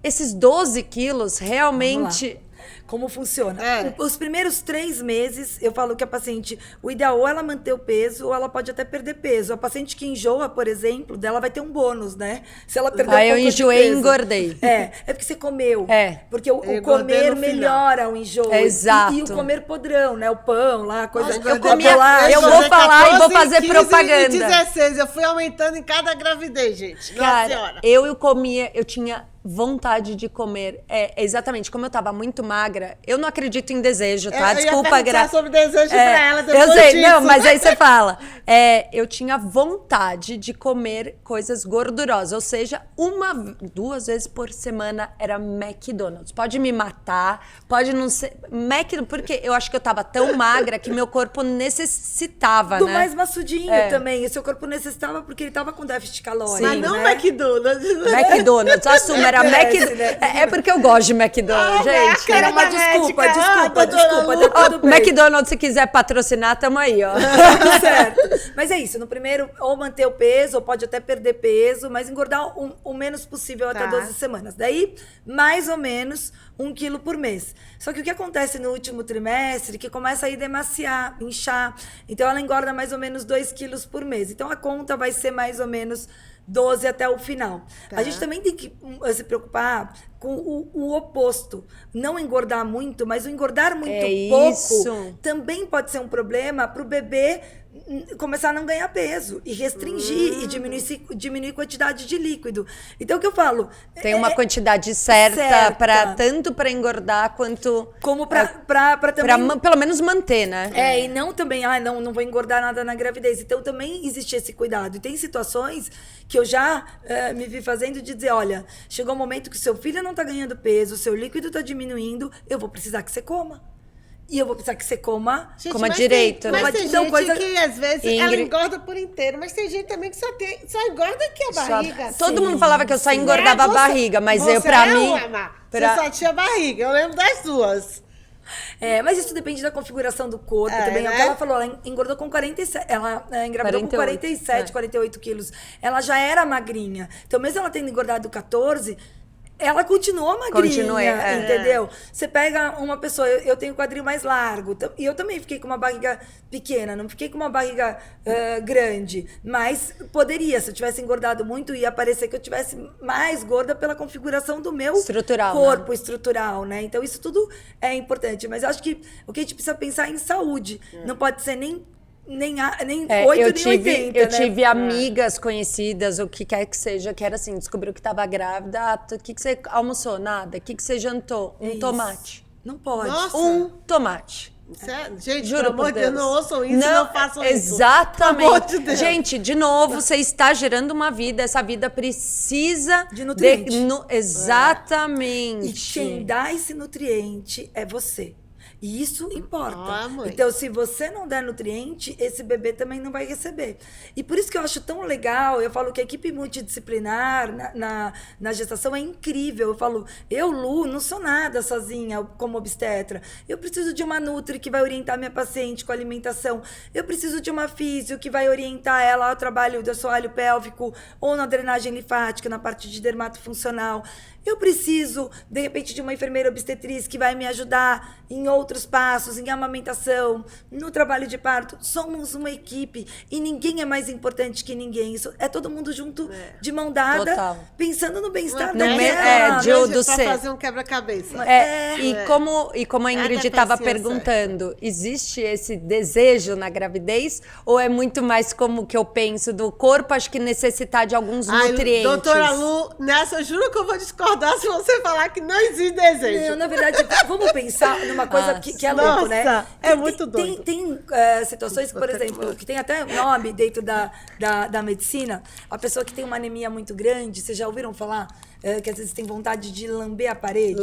esses 12 quilos realmente... Como funciona? Os primeiros 3 meses, eu falo que a paciente, o ideal ou ela manter o peso, ou ela pode até perder peso. A paciente que enjoa, por exemplo, dela vai ter um bônus, né? Se ela perder um pouco eu enjoei de peso. E engordei. É porque você comeu. Porque o comer melhora o enjoo. Exato. E o comer podrão, né? O pão lá, coisa... Eu comia... Eu vou falar 14, e vou fazer 15, propaganda. 16, eu fui aumentando em cada gravidez, gente. Cara, eu comia... Eu tinha... vontade de comer. Exatamente, como eu tava muito magra, eu não acredito em desejo, tá? Desculpa, eu ia sobre desejo pra ela depois eu sei, disso. não, mas aí você fala. Eu tinha vontade de comer coisas gordurosas, ou seja, 2 vezes por semana era McDonald's. Pode me matar, pode não ser... McDonald's, porque eu acho que eu tava tão magra que meu corpo necessitava, do né? mais maçudinho também. O seu corpo necessitava porque ele tava com déficit calórico. Mas não né? McDonald's. McDonald's, assuma. Era né? Porque eu gosto de McDonald's, gente. Era uma desculpa, dá tudo bem. McDonald's, se quiser patrocinar, tamo aí, ó. Certo. Mas é isso, no primeiro, ou manter o peso, ou pode até perder peso, mas engordar o menos possível até 12 semanas. Daí, mais ou menos 1 quilo por mês. Só que o que acontece no último trimestre, que começa a ir demaciar, inchar. Então, ela engorda mais ou menos 2 quilos por mês. Então, a conta vai ser mais ou menos 12 até o final. A gente também tem que se preocupar com o oposto. Não engordar muito, mas o engordar muito isso. pouco também pode ser um problema para o bebê começar a não ganhar peso e restringir e diminuir a quantidade de líquido. Então, o que eu falo... Tem uma quantidade certa. Tanto para engordar quanto... Como para também... pelo menos manter, né? E não também, não vou engordar nada na gravidez. Então, também existe esse cuidado. E tem situações que eu já me vi fazendo de dizer, olha, chegou um momento que seu filho não está ganhando peso, seu líquido está diminuindo, eu vou precisar que você coma. E eu vou precisar que você coma direito. Mas tem gente coisa... que, às vezes, ela engorda por inteiro. Mas tem gente também que só engorda aqui a barriga. Todo mundo falava que eu só engordava a barriga, mas pra mim... Você só tinha barriga, eu lembro das duas. Mas isso depende da configuração do corpo também. Né? É o que ela falou, ela engordou com 47, ela engravidou 48, com 47, 48 quilos. Ela já era magrinha. Então, mesmo ela tendo engordado 14... ela continuou magrinha, entendeu? Você pega uma pessoa, eu tenho quadril mais largo, e eu também fiquei com uma barriga pequena, não fiquei com uma barriga grande, mas poderia, se eu tivesse engordado muito, ia parecer que eu tivesse mais gorda pela configuração do meu corpo estrutural, né? Então isso tudo é importante, mas eu acho que o que a gente precisa pensar é em saúde, não pode ser nem 8 nem 80, eu tive amigas conhecidas, o que quer que seja, que era assim, descobriu que estava grávida, o que você almoçou? Nada. O que você jantou? Tomate. Não pode. Nossa. Um tomate. Gente, juro pelo amor de Deus, não ouçam isso, não façam isso. Exatamente. Pelo amor de Deus. Gente, de novo, você está gerando uma vida, essa vida precisa de nutriente. Exatamente. E quem dá esse nutriente é você. E isso importa. Mãe. Então, se você não der nutriente, esse bebê também não vai receber. E por isso que eu acho tão legal, eu falo que a equipe multidisciplinar na gestação é incrível. Eu falo, Lu, não sou nada sozinha como obstetra. Eu preciso de uma nutri que vai orientar minha paciente com alimentação. Eu preciso de uma físio que vai orientar ela ao trabalho do assoalho pélvico ou na drenagem linfática, na parte de dermatofuncional. Eu preciso, de repente, de uma enfermeira obstetriz que vai me ajudar em outros passos, em amamentação, no trabalho de parto. Somos uma equipe e ninguém é mais importante que ninguém. Isso é todo mundo junto, de mão dada, pensando no bem-estar do ser. Para fazer um quebra-cabeça. E como a Ingrid estava perguntando, existe esse desejo na gravidez ou é muito mais como que eu penso do corpo, acho que necessitar de alguns nutrientes? Doutora Lu, nessa eu juro que eu vou discordar se você falar que não existe desejo. Não, na verdade, vamos pensar numa coisa que é louco, né? É muito doido. Tem situações, por exemplo, que tem até nome dentro da medicina, a pessoa que tem uma anemia muito grande, vocês já ouviram falar? Que às vezes tem vontade de lamber a parede.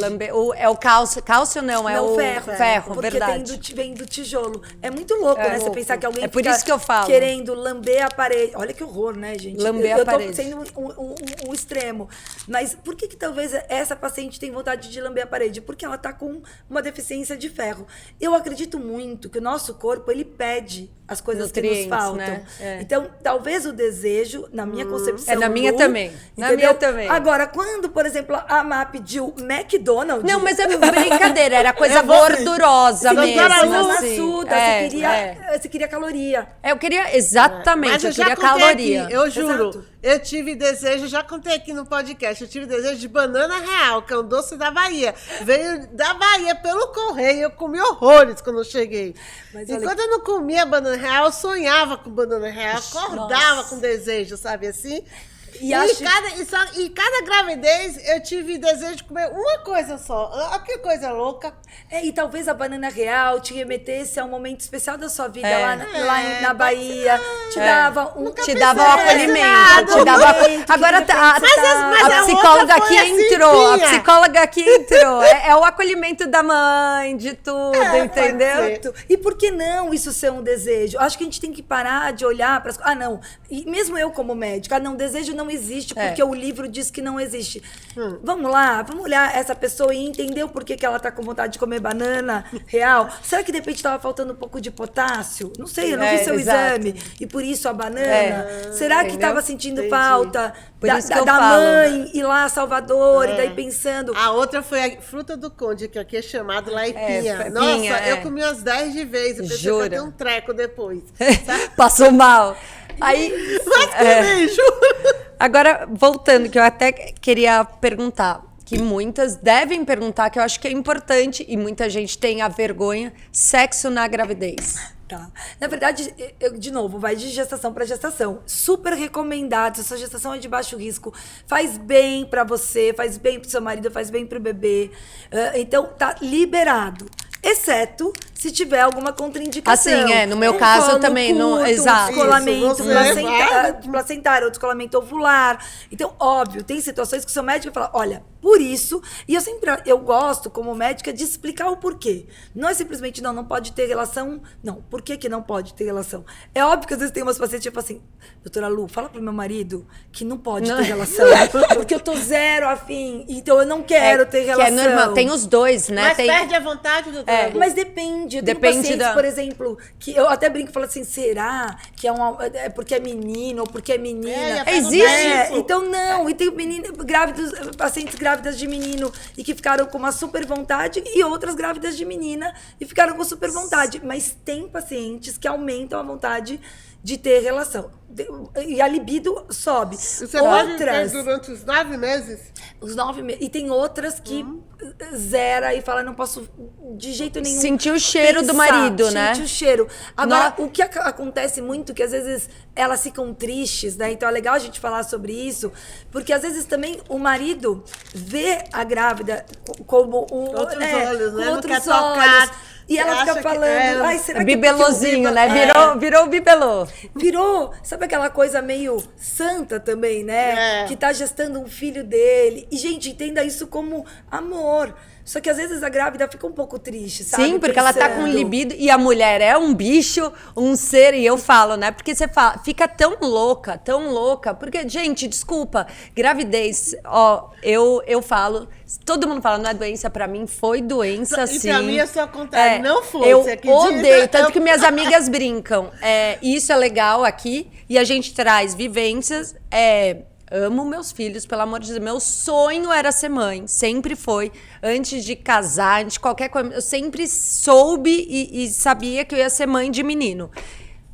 É o cálcio não, é o ferro, porque verdade. Vem do tijolo. É muito louco, né? Você pensar que alguém por isso que eu falo. Querendo lamber a parede. Olha que horror, né, gente? Lamber a parede. Eu tô sendo um extremo. Mas por que talvez essa paciente tem vontade de lamber a parede? Porque ela tá com uma deficiência de ferro. Eu acredito muito que o nosso corpo, ele pede as coisas que nos faltam. Né? Então, talvez o desejo, na minha concepção... na minha também. Na minha também. Agora, quando, por exemplo, a Má pediu McDonald's... Não, mas é brincadeira, era coisa gordurosa mesmo. Você queria caloria. Eu queria, exatamente, eu queria caloria. Aqui, eu juro, eu tive desejo, já contei aqui no podcast, eu tive desejo de banana real, que é um doce da Bahia. Veio da Bahia pelo correio, eu comi horrores quando eu cheguei. Enquanto eu não comia banana real, eu sonhava com banana real, acordava com desejo, sabe assim? E cada gravidez eu tive desejo de comer uma coisa só. Olha que coisa louca. E talvez a banana real te remetesse a um momento especial da sua vida lá na Bahia. Te dava um acolhimento. Agora a psicóloga aqui entrou. A psicóloga aqui entrou. É o acolhimento da mãe, de tudo, entendeu? E por que não isso ser um desejo? Acho que a gente tem que parar de olhar para as... não. E mesmo eu como médica, desejo não existe, porque o livro diz que não existe. Vamos lá, vamos olhar essa pessoa e entender o porquê que ela tá com vontade de comer banana real. Será que de repente estava faltando um pouco de potássio? Não sei, eu não vi seu exame. E por isso a banana? Será que estava sentindo falta da mãe ir lá a Salvador e daí pensando... A outra foi a fruta do conde, que aqui é chamado laipinha. Nossa, eu comi umas 10 de vez. Eu pensei que ia ter um treco depois. Passou mal. Aí, mas que beijo! Agora, voltando, que eu até queria perguntar. que muitas devem perguntar, que eu acho que é importante, e muita gente tem a vergonha, sexo na gravidez. Tá. Na verdade, de novo, vai de gestação para gestação. Super recomendado. Se a sua gestação é de baixo risco, faz bem para você, faz bem pro seu marido, faz bem pro bebê. Então, tá liberado. Exceto se tiver alguma contraindicação. Assim, no meu caso colo também, curto, não, exato. Descolamento Isso, placentário, ou descolamento ovular. Então, óbvio, tem situações que o seu médico fala, olha, por isso, e eu gosto, como médica, de explicar o porquê. Não é simplesmente, não pode ter relação. Não, por que não pode ter relação? É óbvio que às vezes tem umas pacientes tipo assim, doutora Lu, fala pro meu marido que não pode ter relação. Porque eu tô zero afim, então eu não quero ter relação. Que é normal, tem os dois, né? Mas perde a vontade, doutora Lu. Mas depende. Eu tenho Depende pacientes, por exemplo, que eu até brinco e falo assim, será que é porque é menino ou porque é menina? Existe. Então não. E tem pacientes grávidas de menino e que ficaram com uma super vontade e outras grávidas de menina e ficaram com super vontade. Mas tem pacientes que aumentam a vontade de ter relação. E a libido sobe. Você pode ter durante os 9 meses? Os 9 meses. E tem outras que zera e fala, não posso de jeito nenhum sentir o cheiro do marido, né? Sentir o cheiro. Agora, o que acontece muito, que às vezes elas ficam tristes, né? Então é legal a gente falar sobre isso, porque às vezes também o marido vê a grávida como outros olhos, né? Com outros não quer olhos. Tocar. E ela fica falando, ai, será que bibelozinho, né? Virou o bibelô. Virou, sabe aquela coisa meio santa também, né? Que tá gestando um filho dele. E, gente, entenda isso como amor. Só que às vezes a grávida fica um pouco triste, sabe? Sim, porque ela tá com libido e a mulher é um bicho, um ser, e eu falo, né? Porque você fala, fica tão louca, porque, gente, desculpa, gravidez, eu falo, todo mundo fala, não é doença, pra mim foi doença, sim. E pra mim é só o contrário, não foi. Eu odeio, tanto que minhas amigas brincam. Isso é legal aqui, e a gente traz vivências, amo meus filhos, pelo amor de Deus. Meu sonho era ser mãe, sempre foi. Antes de casar, antes de qualquer coisa, eu sempre soube e sabia que eu ia ser mãe de menino.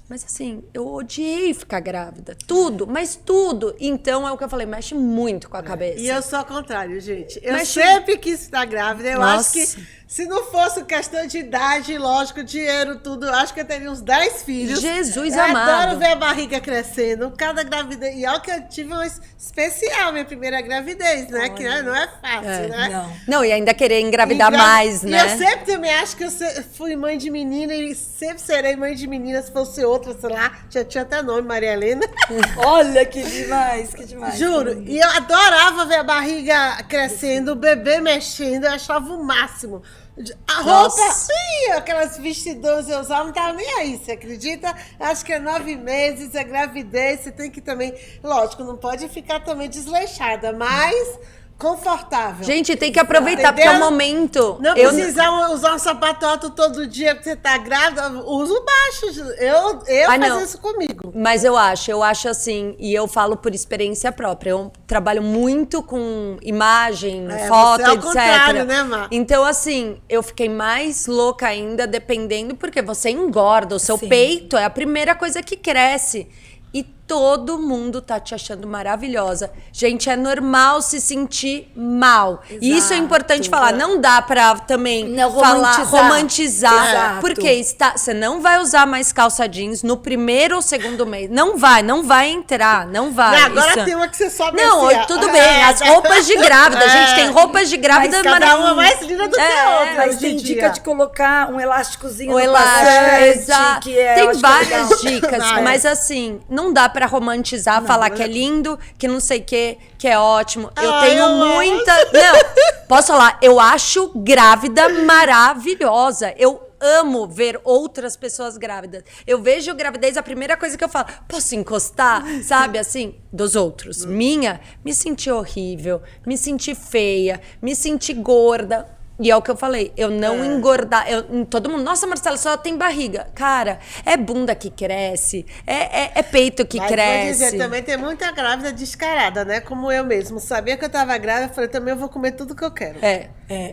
Mas assim, eu odiei ficar grávida. Tudo, mas tudo. Então, é o que eu falei, mexe muito com a cabeça. E eu sou ao contrário, gente. Eu sempre quis estar grávida. Eu acho que se não fosse questão de idade, lógico, dinheiro, tudo, eu acho que eu teria uns 10 filhos. Jesus eu amado. Eu adoro ver a barriga crescendo. Cada gravidez. E olha que eu tive uma especial, minha primeira gravidez, né? Que não é fácil, né? Não, e ainda querer engravidar mais, né? E eu sempre também acho que eu fui mãe de menina e sempre serei mãe de menina se fosse outra, sei lá. Já tinha até nome, Maria Helena. Olha que demais, que demais. Juro. E eu adorava ver a barriga crescendo, o bebê mexendo, eu achava o máximo. A roupa, aquelas vestidões eu usava, não tava nem aí, você acredita? Acho que é 9 meses, é gravidez, você tem que também, lógico, não pode ficar também desleixada, mas confortável. Gente, tem que aproveitar, porque é o momento. Não precisa usar um sapato alto todo dia porque você tá grávida, usa o baixo. Eu faço isso comigo. Mas eu acho assim, e eu falo por experiência própria, eu trabalho muito com imagem, foto, você é etc. contrário, né, Má? Então, assim, eu fiquei mais louca ainda, dependendo, porque você engorda, o seu peito é a primeira coisa que cresce. E todo mundo tá te achando maravilhosa. Gente, é normal se sentir mal. Exato. E isso é importante falar. Não dá pra também romantizar. Exato. Porque você não vai usar mais calça jeans no primeiro ou segundo mês. Não vai entrar. Não vai. Não, agora tem uma que você sobe tudo bem. As roupas de grávida. A gente tem roupas de grávida maravilhosas. Cada uma mais linda do que a outra. Mas tem dica de colocar um elásticozinho no passante, exato. Tem várias dicas. Mas assim, não dá pra romantizar, falar que é lindo, que não sei o que é ótimo. Eu tenho muita... Não, posso falar, eu acho grávida maravilhosa. Eu amo ver outras pessoas grávidas. Eu vejo gravidez, a primeira coisa que eu falo, posso encostar? Sabe, assim, dos outros. Minha, me senti horrível, me senti feia, me senti gorda. E é o que eu falei, eu não engordar. Todo mundo, nossa, Marcela, só tem barriga. Cara, é bunda que cresce, é peito que cresce. Vou dizer, também tem muita grávida descarada, né? Como eu mesmo. Sabia que eu tava grávida, eu falei, também eu vou comer tudo que eu quero.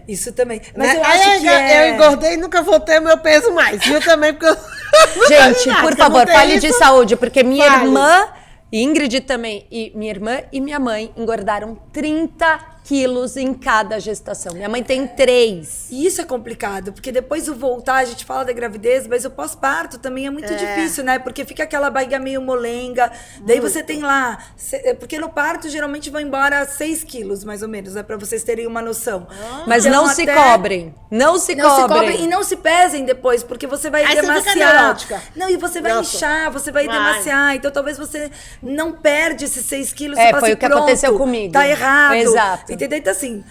Isso também. Mas né? eu acho que eu engordei e nunca voltei ao meu peso mais. Viu também, porque eu... Gente, por favor, fale de saúde, porque minha irmã... Ingrid também, e minha irmã e minha mãe engordaram 30 quilos em cada gestação. Minha mãe tem 3. E isso é complicado, porque depois do voltar, a gente fala da gravidez, mas o pós-parto também é muito difícil, né? Porque fica aquela barriga meio molenga, daí você tem lá... Porque no parto, geralmente, vão embora 6 quilos, mais ou menos, né? Pra vocês terem uma noção. Mas Então, não se cobrem. Não se cobrem. E não se pesem depois, porque você vai Aí você fica demaciar. neurótica. Não, e você vai Nossa. inchar, você vai demaciar. Então, talvez você não perde esses 6 quilos. É, você fala foi assim, o que pronto, aconteceu comigo. Tá errado. Exato. Entendeu? Então, assim,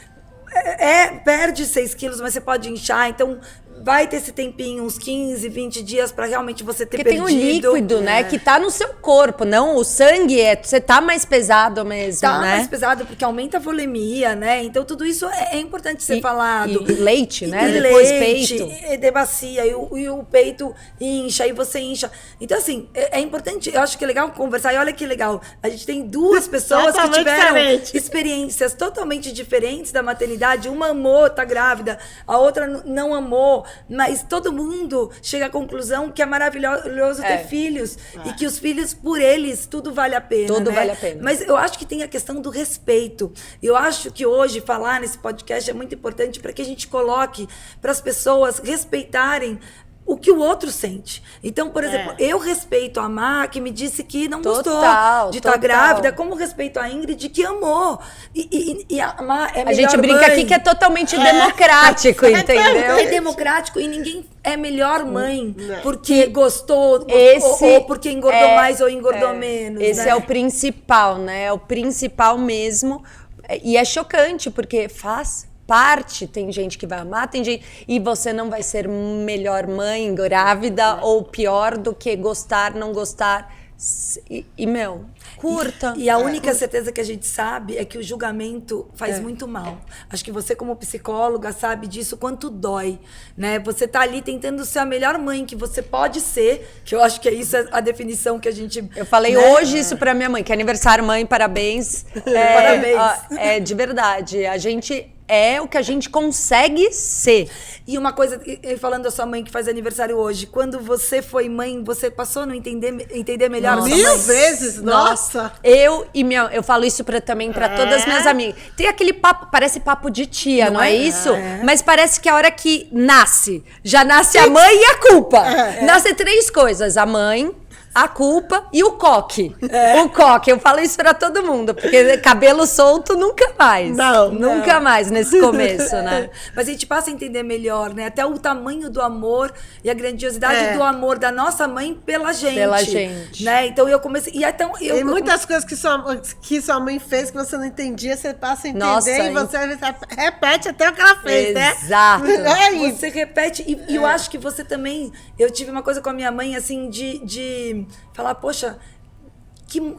perde 6 quilos, mas você pode inchar. Então, vai ter esse tempinho, uns 15, 20 dias, pra realmente você ter Porque perdido. tem o líquido, né? Que tá no seu corpo, não o sangue. Você tá mais pesado mesmo, Tá né? mais pesado, porque aumenta a volemia, né? Então, tudo isso é importante ser falado. E leite, né? E Depois leite, peito. e debacia, e o peito incha, e você incha. Então, assim, é importante, eu acho que é legal conversar. E olha que legal, a gente tem 2 pessoas que Totalmente tiveram diferente. experiências totalmente diferentes da maternidade. Uma amou, tá grávida, a outra não amou, mas todo mundo chega à conclusão que é maravilhoso ter filhos. E que os filhos, por eles, tudo vale a pena. Tudo né? vale a pena. Mas eu acho que tem a questão do respeito. Eu acho que hoje falar nesse podcast é muito importante para que a gente coloque para as pessoas respeitarem o que o outro sente. Então, por exemplo, eu respeito a Má, que me disse que não gostou de estar grávida, como respeito a Ingrid, que amou. E a Má é melhor A gente brinca mãe. aqui que é totalmente democrático, entendeu? É democrático e ninguém é melhor mãe porque gostou Esse ou porque engordou mais ou engordou menos. Esse né? é o principal, né? É o principal mesmo. E é chocante, porque faz parte, tem gente que vai amar, tem gente... E você não vai ser melhor mãe grávida ou pior do que gostar, não gostar. Meu, curta. E a única certeza que a gente sabe é que o julgamento faz muito mal. Acho que você, como psicóloga, sabe disso, quanto dói, né? Você tá ali tentando ser a melhor mãe que você pode ser, que eu acho que é isso a definição que a gente... Eu falei hoje isso pra minha mãe, que é aniversário, mãe, parabéns. Parabéns. É de verdade. A gente... É o que a gente consegue ser. E uma coisa, falando da sua mãe que faz aniversário hoje, quando você foi mãe, você passou a não entender melhor a sua mãe? 1000 vezes, nossa. Eu falo isso também para todas as minhas amigas. Tem aquele papo, parece papo de tia, não é isso? Mas parece que a hora que nasce, já nasce a mãe e a culpa. Nasce 3 coisas, a mãe, a culpa e o coque. O coque, eu falo isso pra todo mundo, porque cabelo solto nunca mais. Nunca mais nesse começo, né? Mas a gente passa a entender melhor, né? Até o tamanho do amor e a grandiosidade do amor da nossa mãe pela gente. Pela gente. Né? Então eu comecei... Tem muitas coisas que sua mãe fez que você não entendia, você passa a entender e você repete até o que ela fez, né? Exato. É isso. Você repete, e eu acho que você também... Eu tive uma coisa com a minha mãe, assim, de falar, poxa,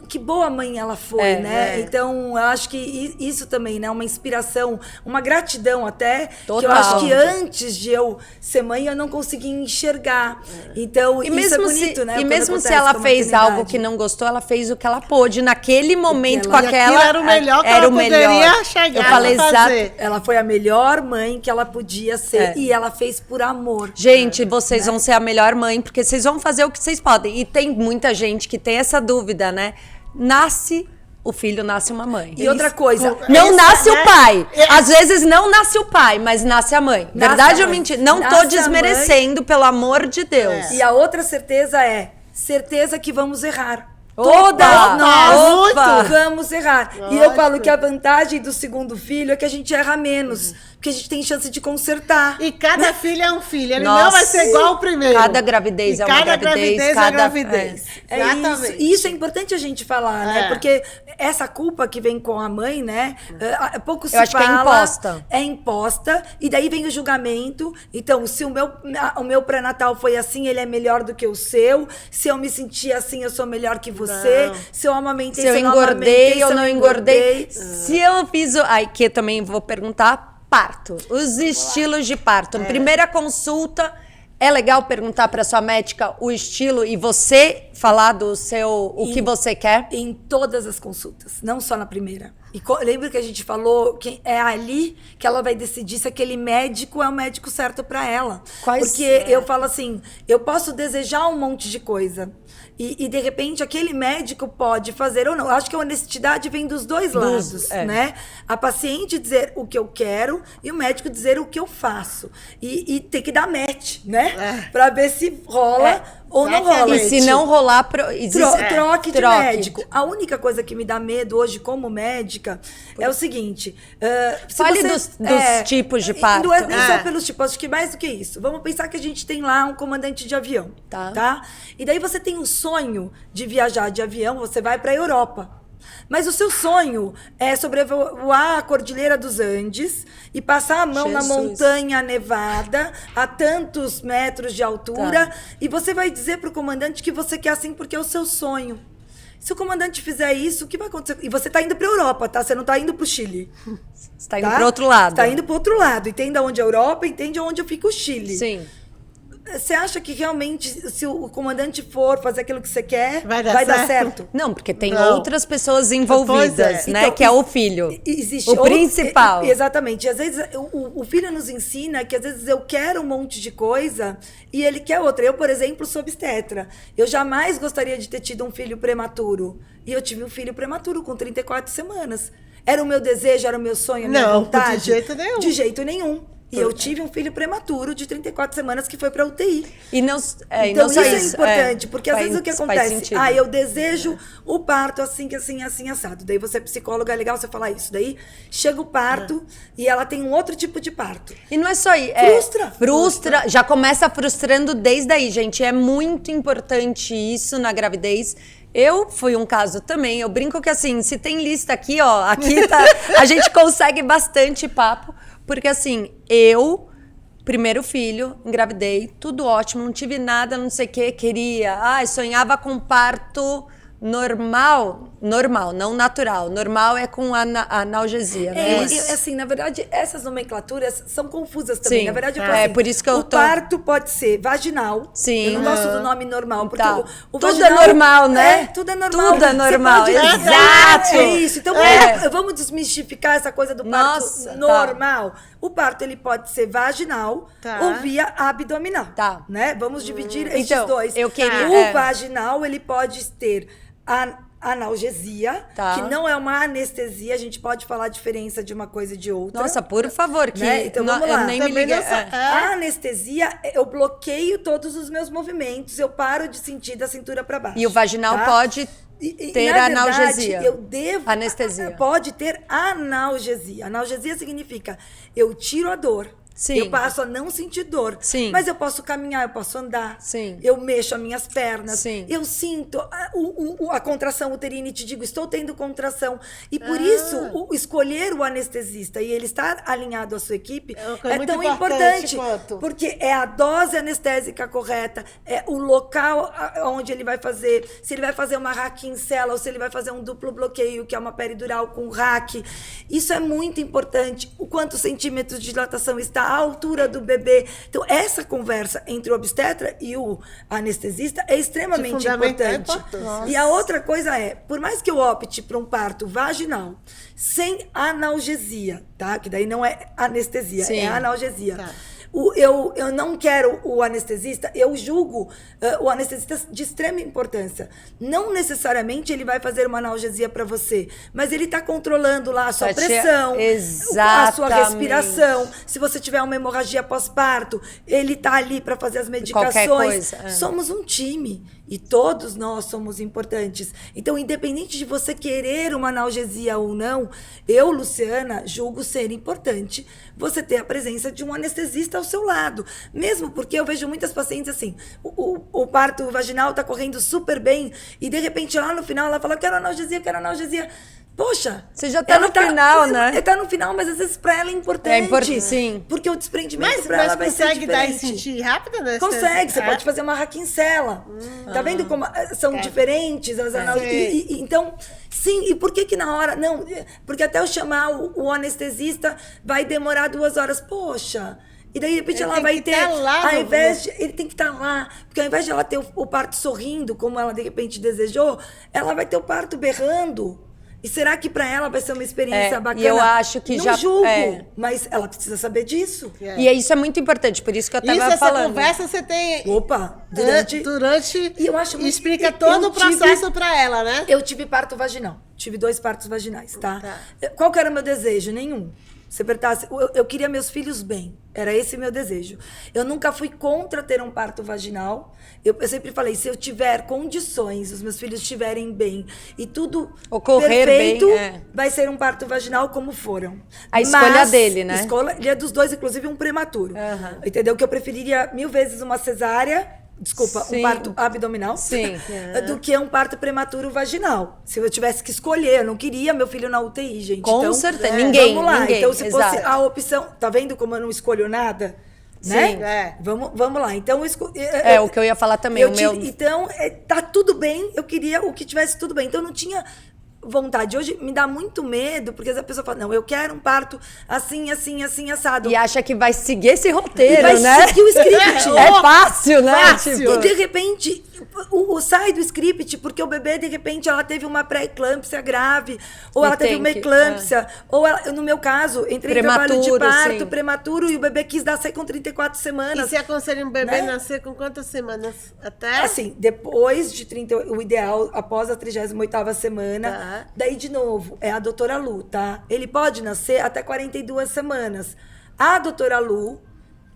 que boa mãe ela foi, né? Então, eu acho que isso também, né? Uma inspiração, uma gratidão até, Total. que eu acho que antes de eu ser mãe, eu não conseguia enxergar. Então, isso é bonito, né? E quando mesmo se acontece ela com a fez maternidade. algo que não gostou, ela fez o que ela pôde naquele momento com E aquela... era o melhor que era ela o poderia melhor. chegar Eu falei, a fazer. Ela foi a melhor mãe que ela podia ser e ela fez por amor. Gente, vocês vão ser a melhor mãe, porque vocês vão fazer o que vocês podem. E tem muita gente que tem essa dúvida, né? O filho nasce uma mãe. E outra coisa, Não nasce né? o pai. Às vezes não nasce o pai, mas nasce a mãe. Verdade a ou mãe. mentira? Não Nasce tô a desmerecendo, pelo amor de Deus. E a outra certeza é certeza que vamos errar. Opa! Todas nós Opa! vamos errar. E eu falo que a vantagem do segundo filho é que a gente erra menos. Porque a gente tem chance de consertar. E cada filho é um filho. Ele Nossa. não vai ser igual ao primeiro. Cada gravidez E é uma cada gravidez. é Cada gravidez. Isso. E isso é importante a gente falar, né? Porque essa culpa que vem com a mãe, né? Pouco se Eu acho que é fala. imposta. É imposta. E daí vem o julgamento. Então, se o meu pré-natal foi assim, ele é melhor do que o seu. Se eu me senti assim, eu sou melhor que você. Não. Se eu amamentei, Se eu não engordei amamentei, ou se eu não engordei. Se eu fiz Aí que eu também vou perguntar, parto. Os estilos de parto. Primeira consulta, é legal perguntar para sua médica o estilo e você falar o que você quer? Em todas as consultas, não só na primeira. E lembra que a gente falou que é ali que ela vai decidir se aquele médico é o médico certo para ela. Porque eu falo assim, eu posso desejar um monte de coisa. E de repente, aquele médico pode fazer ou não. Eu acho que a honestidade vem dos dois lados, né? A paciente dizer o que eu quero e o médico dizer o que eu faço. E tem que dar match, né? Pra ver se rola ou não rola. E se não rolar, troque de médico. A única coisa que me dá medo hoje como médica é o seguinte. Fale dos tipos de parto. Não é nem só pelos tipos, acho que mais do que isso. Vamos pensar que a gente tem lá um comandante de avião, tá? E daí você tem um sonho de viajar de avião, você vai para a Europa. Mas o seu sonho é sobrevoar a Cordilheira dos Andes e passar a mão na montanha nevada a tantos metros de altura e você vai dizer para o comandante que você quer assim porque é o seu sonho. Se o comandante fizer isso, o que vai acontecer? E você está indo para a Europa, tá? Você não está indo para o Chile. Você está indo para o outro lado. Está indo para o outro lado. Entenda onde é a Europa, entende onde fica o Chile. Sim. Você acha que realmente, se o comandante for fazer aquilo que você quer, vai dar certo? Não, porque tem outras pessoas envolvidas, né? Então, que é o filho. Existe o principal. Exatamente. Às vezes, o filho nos ensina que às vezes eu quero um monte de coisa e ele quer outra. Eu, por exemplo, sou obstetra. Eu jamais gostaria de ter tido um filho prematuro. E eu tive um filho prematuro com 34 semanas. Era o meu desejo, era o meu sonho, a minha vontade? De jeito nenhum. De jeito nenhum. E eu tive um filho prematuro de 34 semanas que foi para UTI. Então isso é importante, porque às vezes o que acontece? Eu desejo o parto assim, assado. Daí você é psicóloga, é legal você falar isso. Daí chega o parto e ela tem um outro tipo de parto. E não é só isso. Frustra. Já começa frustrando desde aí, gente. É muito importante isso na gravidez. Eu fui um caso também. Eu brinco que assim, se tem lista aqui, ó, aqui tá, a gente consegue bastante papo. Porque assim, primeiro filho, engravidei, tudo ótimo, não tive nada, não sei o que, queria. Sonhava com parto normal, não natural. Normal é com analgesia, né? Assim, na verdade, essas nomenclaturas são confusas também. Sim. Na verdade, por isso que eu o parto pode ser vaginal. Sim. Eu não gosto do nome normal, porque o tudo vaginal, é normal, né? Tudo é normal. Tudo é normal, exato. É isso. Então, vamos desmistificar essa coisa do parto normal. O parto, ele pode ser vaginal ou via abdominal. Né? Vamos dividir esses dois. O vaginal, ele pode ter analgesia, que não é uma anestesia. A gente pode falar a diferença de uma coisa e de outra. Nossa, por favor, que Então vamos lá. Eu nem me liguei. A anestesia, eu bloqueio todos os meus movimentos, eu paro de sentir da cintura para baixo. E o vaginal pode ter analgesia. Eu devo. Anestesia. Pode ter analgesia. Analgesia significa eu tiro a dor. Sim. Eu passo a não sentir dor. Sim. Mas eu posso caminhar, eu posso andar. Sim. Eu mexo as minhas pernas. Sim. Eu sinto a contração uterina e te digo, estou tendo contração. E por isso, escolher o anestesista e ele estar alinhado à sua equipe é tão importante. Porque é a dose anestésica correta, é o local onde ele vai fazer, se ele vai fazer uma RAC em cela ou se ele vai fazer um duplo bloqueio, que é uma peridural com RAC. Isso é muito importante. O quantos centímetros de dilatação está, a altura do bebê. Então, essa conversa entre o obstetra e o anestesista é extremamente importante. E a outra coisa por mais que eu opte por um parto vaginal, sem analgesia, tá? Que daí não é anestesia, é analgesia. Eu não quero o anestesista, eu julgo o anestesista de extrema importância. Não necessariamente ele vai fazer uma analgesia para você, mas ele está controlando lá a sua pressão, a sua respiração. Se você tiver uma hemorragia pós-parto, ele está ali para fazer as medicações. Somos um time e todos nós somos importantes. Então, independente de você querer uma analgesia ou não, eu, Luciana, julgo ser importante você ter a presença de um anestesista ao seu lado. Mesmo porque eu vejo muitas pacientes assim, o parto vaginal está correndo super bem e, de repente, lá no final, ela fala, quero analgesia. Poxa, você já tá no final, né? Tá no final, mas às vezes pra ela é importante. Sim. Porque o desprendimento pra ela vai ser diferente. Mas consegue dar e sentir rápido, né? Consegue, você pode fazer uma raquincela. Tá vendo como são diferentes as análogos? Então, sim, e por que na hora... Não, porque até eu chamar o anestesista vai demorar 2 horas. Poxa... E daí, de repente, ela vai ter, ele tem que estar lá, porque ao invés de ela ter o parto sorrindo, como ela, de repente, desejou, ela vai ter o parto berrando. E será que para ela vai ser uma experiência bacana? E eu acho que não já... julgo, mas ela precisa saber disso. E isso é muito importante, por isso que eu tava falando. Essa conversa você tem... Opa, durante e eu acho muito, explica todo o processo para ela, né? Eu tive parto vaginal. Tive 2 partos vaginais, tá? Qual que era o meu desejo? Nenhum. Você perguntasse, eu queria meus filhos bem. Era esse o meu desejo. Eu nunca fui contra ter um parto vaginal. Eu sempre falei, se eu tiver condições, os meus filhos estiverem bem e tudo ocorrer perfeito, bem, vai ser um parto vaginal como foram. A escolha dele, né? Escolha dos 2, inclusive um prematuro. Entendeu? Que eu preferiria 1000 vezes uma cesárea, um parto abdominal, do que um parto prematuro vaginal. Se eu tivesse que escolher, eu não queria meu filho na UTI, gente. Com então, certeza, ninguém. Vamos lá, então se fosse exato. a opção... Tá vendo como eu não escolho nada? Né? Sim. Vamos lá. Então, o que eu ia falar também. Então, tá tudo bem, eu queria o que tivesse tudo bem. Então, não tinha vontade. Hoje me dá muito medo, porque a pessoa fala, não, eu quero um parto assim, assim, assim, assado. E acha que vai seguir esse roteiro, vai né? seguir o script. É fácil, né? Fácil. Tipo... E de repente, sai do script, porque o bebê, de repente, ela teve uma pré-eclâmpsia grave, ou ela teve uma eclâmpsia, ou ela, no meu caso, entrei em trabalho de parto, prematuro, e o bebê quis nascer com 34 semanas. E você aconselha um bebê nascer com quantas semanas? Até? Assim, depois de 30, o ideal, após a 38ª semana, daí, de novo, é a doutora Lu, tá? Ele pode nascer até 42 semanas. A doutora Lu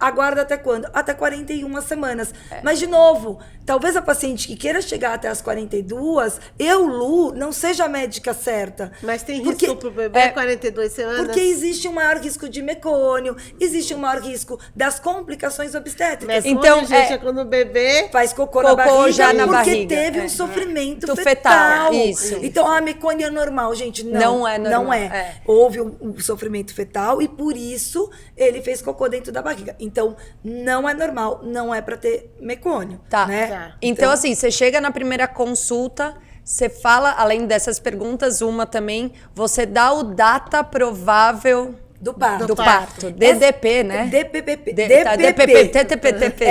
aguarda até quando? Até 41 semanas. Mas, de novo, talvez a paciente que queira chegar até as 42, Lu, não seja a médica certa. Mas tem risco pro bebê 42 semanas? Porque existe um maior risco de mecônio, existe um maior risco das complicações obstétricas. Então, gente, é quando o bebê faz cocô na barriga, já na porque barriga. teve um sofrimento fetal. Isso. Então, a mecônia é normal, gente. Não é normal. Não é. Houve um sofrimento fetal e, por isso, ele fez cocô dentro da barriga. Então, não é normal, não é para ter mecônio. Né? Então, assim, você chega na primeira consulta, você fala, além dessas perguntas, uma também, você dá o data provável do parto. DDP, né? DPPP. DPP. TTPTP.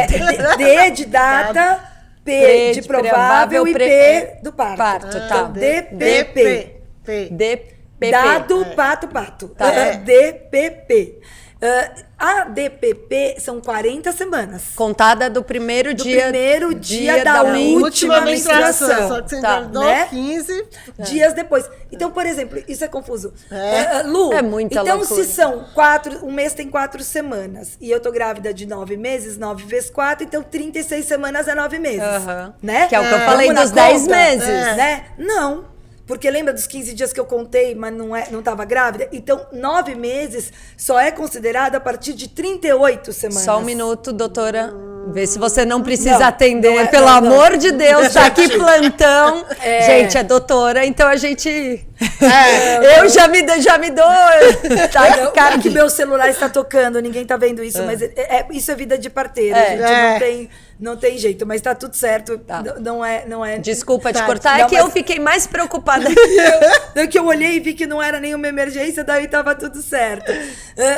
D de data, P de provável e P do parto. Tá. DPP. DPP. Dado pato. DPP. A DPP são 40 semanas. Contada do primeiro dia da última menstruação. Só que você engravidou 15 dias depois. Então, por exemplo, isso é confuso. Lu, é muita então loucura. Se são um mês tem 4 semanas e eu tô grávida de 9 meses, 9 vezes 4, então 36 semanas é 9 meses. Né? Que é o que eu falei dos 10 meses. Né? Não. Porque lembra dos 15 dias que eu contei, mas não estava grávida? Então, 9 meses só é considerado a partir de 38 semanas. Só um minuto, doutora. Vê se você não precisa atender. Pelo amor de Deus, tá aqui plantão. Gente, é doutora, então a gente... Eu já me dou... Tá, cara, que meu celular está tocando, ninguém tá vendo isso, mas isso é vida de parteira, gente. Não tem jeito, mas tá tudo certo. Não é. Desculpa te cortar, é que eu fiquei mais preocupada que eu olhei e vi que não era nenhuma emergência, daí tava tudo certo.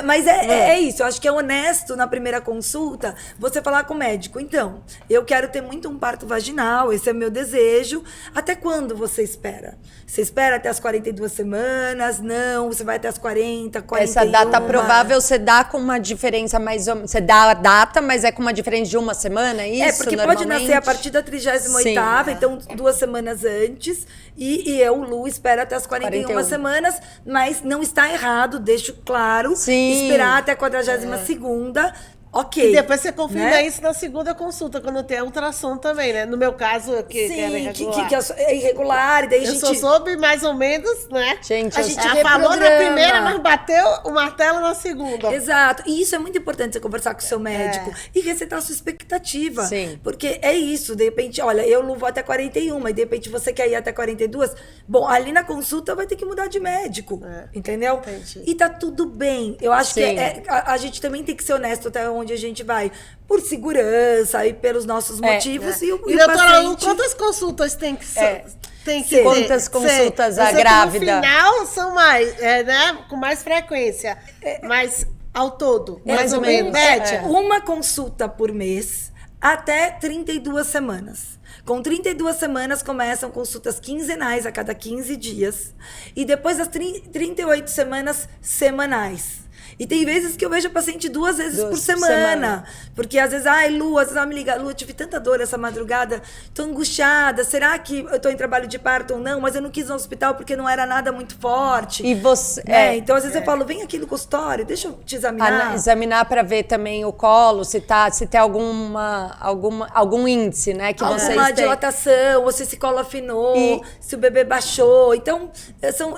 Mas é isso, eu acho que é honesto na primeira consulta você falar com o médico. Então, eu quero ter muito um parto vaginal, esse é o meu desejo. Até quando você espera? Você espera até as 42 semanas? Não, você vai até as 40, 41. Essa data provável você dá com uma diferença mais ou menos. Você dá a data, mas é com uma diferença de uma semana, é isso? Porque pode nascer a partir da 38ª, então 2 semanas antes. E eu, Lu, espero até as 41 semanas, mas não está errado, deixo claro. Esperar até a 42ª. Ok. E depois você confirma isso na segunda consulta, quando tem a ultrassom também, né? No meu caso, que era irregular. Que é irregular, e daí só soube mais ou menos, né? Gente, a gente falou na primeira, mas bateu o martelo na segunda. Exato. E isso é muito importante você conversar com o seu médico e resetar a sua expectativa. Sim. Porque é isso, de repente, olha, eu não vou até 41, e de repente você quer ir até 42. Bom, ali na consulta vai ter que mudar de médico. Entendeu? Entendi. E tá tudo bem. Eu acho que a gente também tem que ser honesto até onde a gente vai, por segurança e pelos nossos motivos. E doutora Lu, quantas consultas tem que ser? Quantas consultas a grávida? No final são mais, né? Com mais frequência. Mas ao todo, mais ou menos. Uma consulta por mês até 32 semanas. Com 32 semanas começam consultas quinzenais a cada 15 dias. E depois das 38 semanas, semanais. E tem vezes que eu vejo a paciente 2 vezes por semana. Porque às vezes, Lu, às vezes ela me liga, Lu, eu tive tanta dor essa madrugada, tô angustiada, será que eu tô em trabalho de parto ou não? Mas eu não quis ir no hospital porque não era nada muito forte. E você... Então, às vezes eu falo, vem aqui no consultório, deixa eu te examinar. Examinar para ver também o colo, se tem algum índice, né? Que vocês alguma têm. dilatação, ou se esse colo afinou, se o bebê baixou. Então,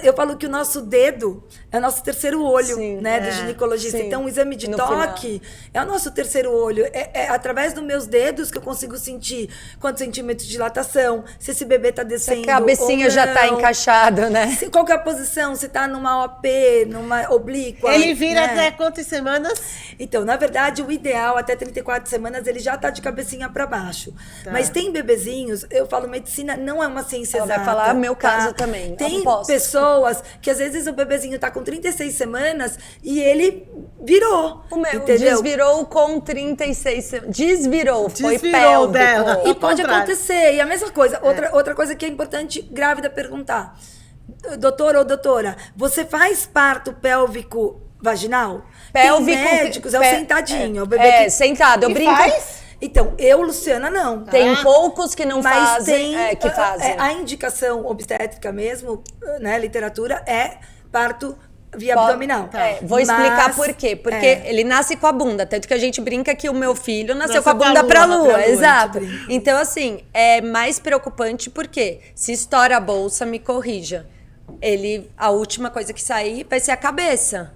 eu falo que o nosso dedo é o nosso terceiro olho, Sim, né? Do ginecologista. Sim. Então, o exame de toque é o nosso terceiro olho. É através dos meus dedos que eu consigo sentir quantos centímetros de dilatação, se esse bebê tá descendo. Se a cabecinha já tá encaixada, né? Qual que é a posição? Se tá numa OP, numa oblíqua. Ele vira né? até quantas semanas? Então, na verdade, o ideal, até 34 semanas, ele já tá de cabecinha para baixo. Mas tem bebezinhos, eu falo, medicina não é uma ciência exata. Vai falar meu caso também. Tem pessoas que, às vezes, o bebezinho tá com 36 semanas e ele virou. O meu entendeu? desvirou com 36 semanas. Desvirou, foi Desvirou pélvico. dela. E Ao pode contrário. acontecer. E a mesma coisa, outra coisa que é importante, grávida, perguntar. Doutor ou doutora, você faz parto pélvico vaginal? Pélvico, Tem médicos, é o sentadinho. É o bebê que sentado. Eu que brinco. faz? Então, eu, Luciana, não. Tem poucos que não Mas fazem, tem, que fazem. a indicação obstétrica mesmo, né, literatura, é parto via abdominal. Vou explicar Mas, por quê. Porque ele nasce com a bunda. Tanto que a gente brinca que o meu filho nasceu Nasceu com a bunda com a pra lua, lua. pra lua, Exato. a gente brinca. Então, assim, é mais preocupante porque se estoura a bolsa, me corrija. A última coisa que sair vai ser a cabeça.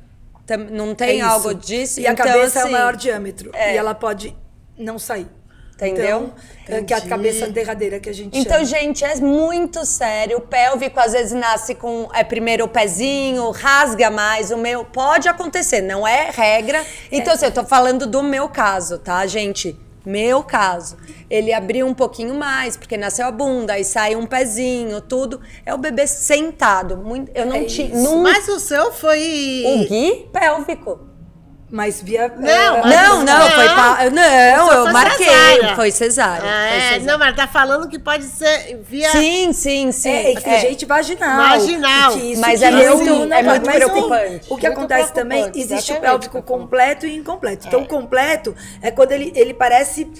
Não tem isso. algo disso? E a então, cabeça é o assim, maior diâmetro. E ela pode não sair. Entendeu? Então, que é a cabeça derradeira que a gente Então, chama. gente, é muito sério. O pélvico às vezes nasce com primeiro o pezinho, rasga mais. O meu pode acontecer, não é regra. Então, assim, eu tô falando do meu caso, tá, gente? Meu caso. Ele abriu um pouquinho mais, porque nasceu a bunda, aí sai um pezinho, tudo. É o bebê sentado. Eu não tinha. Mas o seu foi... O Gui, pélvico. Mas via... Não, eu foi marquei. cesárea. Foi cesárea. Não, mas tá falando que pode ser via... Sim. É gente vaginal. Vaginal. Mas é muito preocupante. O que Muito acontece também, preocupante, existe o exatamente. pélvico completo e incompleto. Então, o completo é quando ele parece...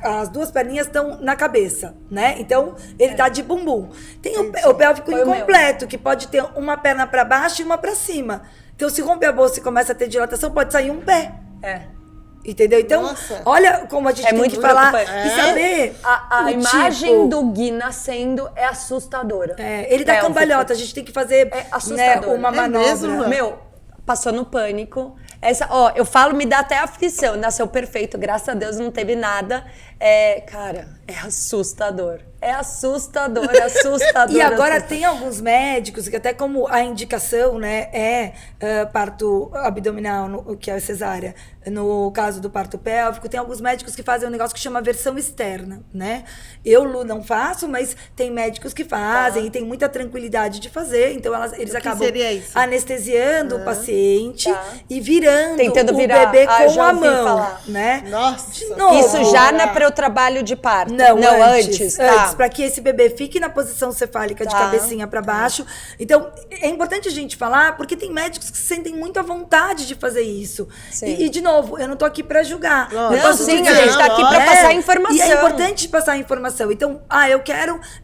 as duas perninhas estão na cabeça, né? Então, ele tá de bumbum. Tem o pélvico Foi o meu. incompleto, que pode ter uma perna para baixo e uma para cima. Então, se romper a bolsa e começa a ter dilatação, pode sair um pé. Entendeu? Então, Nossa. olha como a gente tem muito que falar preocupante. e saber. A o imagem tipo. do Gui nascendo é assustadora. Ele dá Pélvico. cambalhota, a gente tem que fazer É assustador. uma É manobra. mesmo? Meu, passou no pânico. Eu falo, me dá até aflição. Nasceu perfeito, graças a Deus não teve nada. Cara, é assustador. É assustador. E agora tem alguns médicos que até como a indicação, né, parto abdominal, que é a cesárea, no caso do parto pélvico, tem alguns médicos que fazem um negócio que chama versão externa, né? Eu, Lu, não faço, mas tem médicos que fazem e tem muita tranquilidade de fazer, então eles acabam seria isso? anestesiando o paciente e virando Tentando o virar. bebê com Já a ouvi mão, falar. né? Nossa. De novo. Isso já não é para o trabalho de parto. Não, antes. Tá. Para que esse bebê fique na posição cefálica de Tá. cabecinha para baixo. Então, é importante a gente falar, porque tem médicos que se sentem muito à vontade de fazer isso. Sim. E, de novo, eu não tô aqui para julgar. Lógico. Eu posso Não, sim, dizer, a gente tá aqui pra passar informação. E é importante passar informação. Então,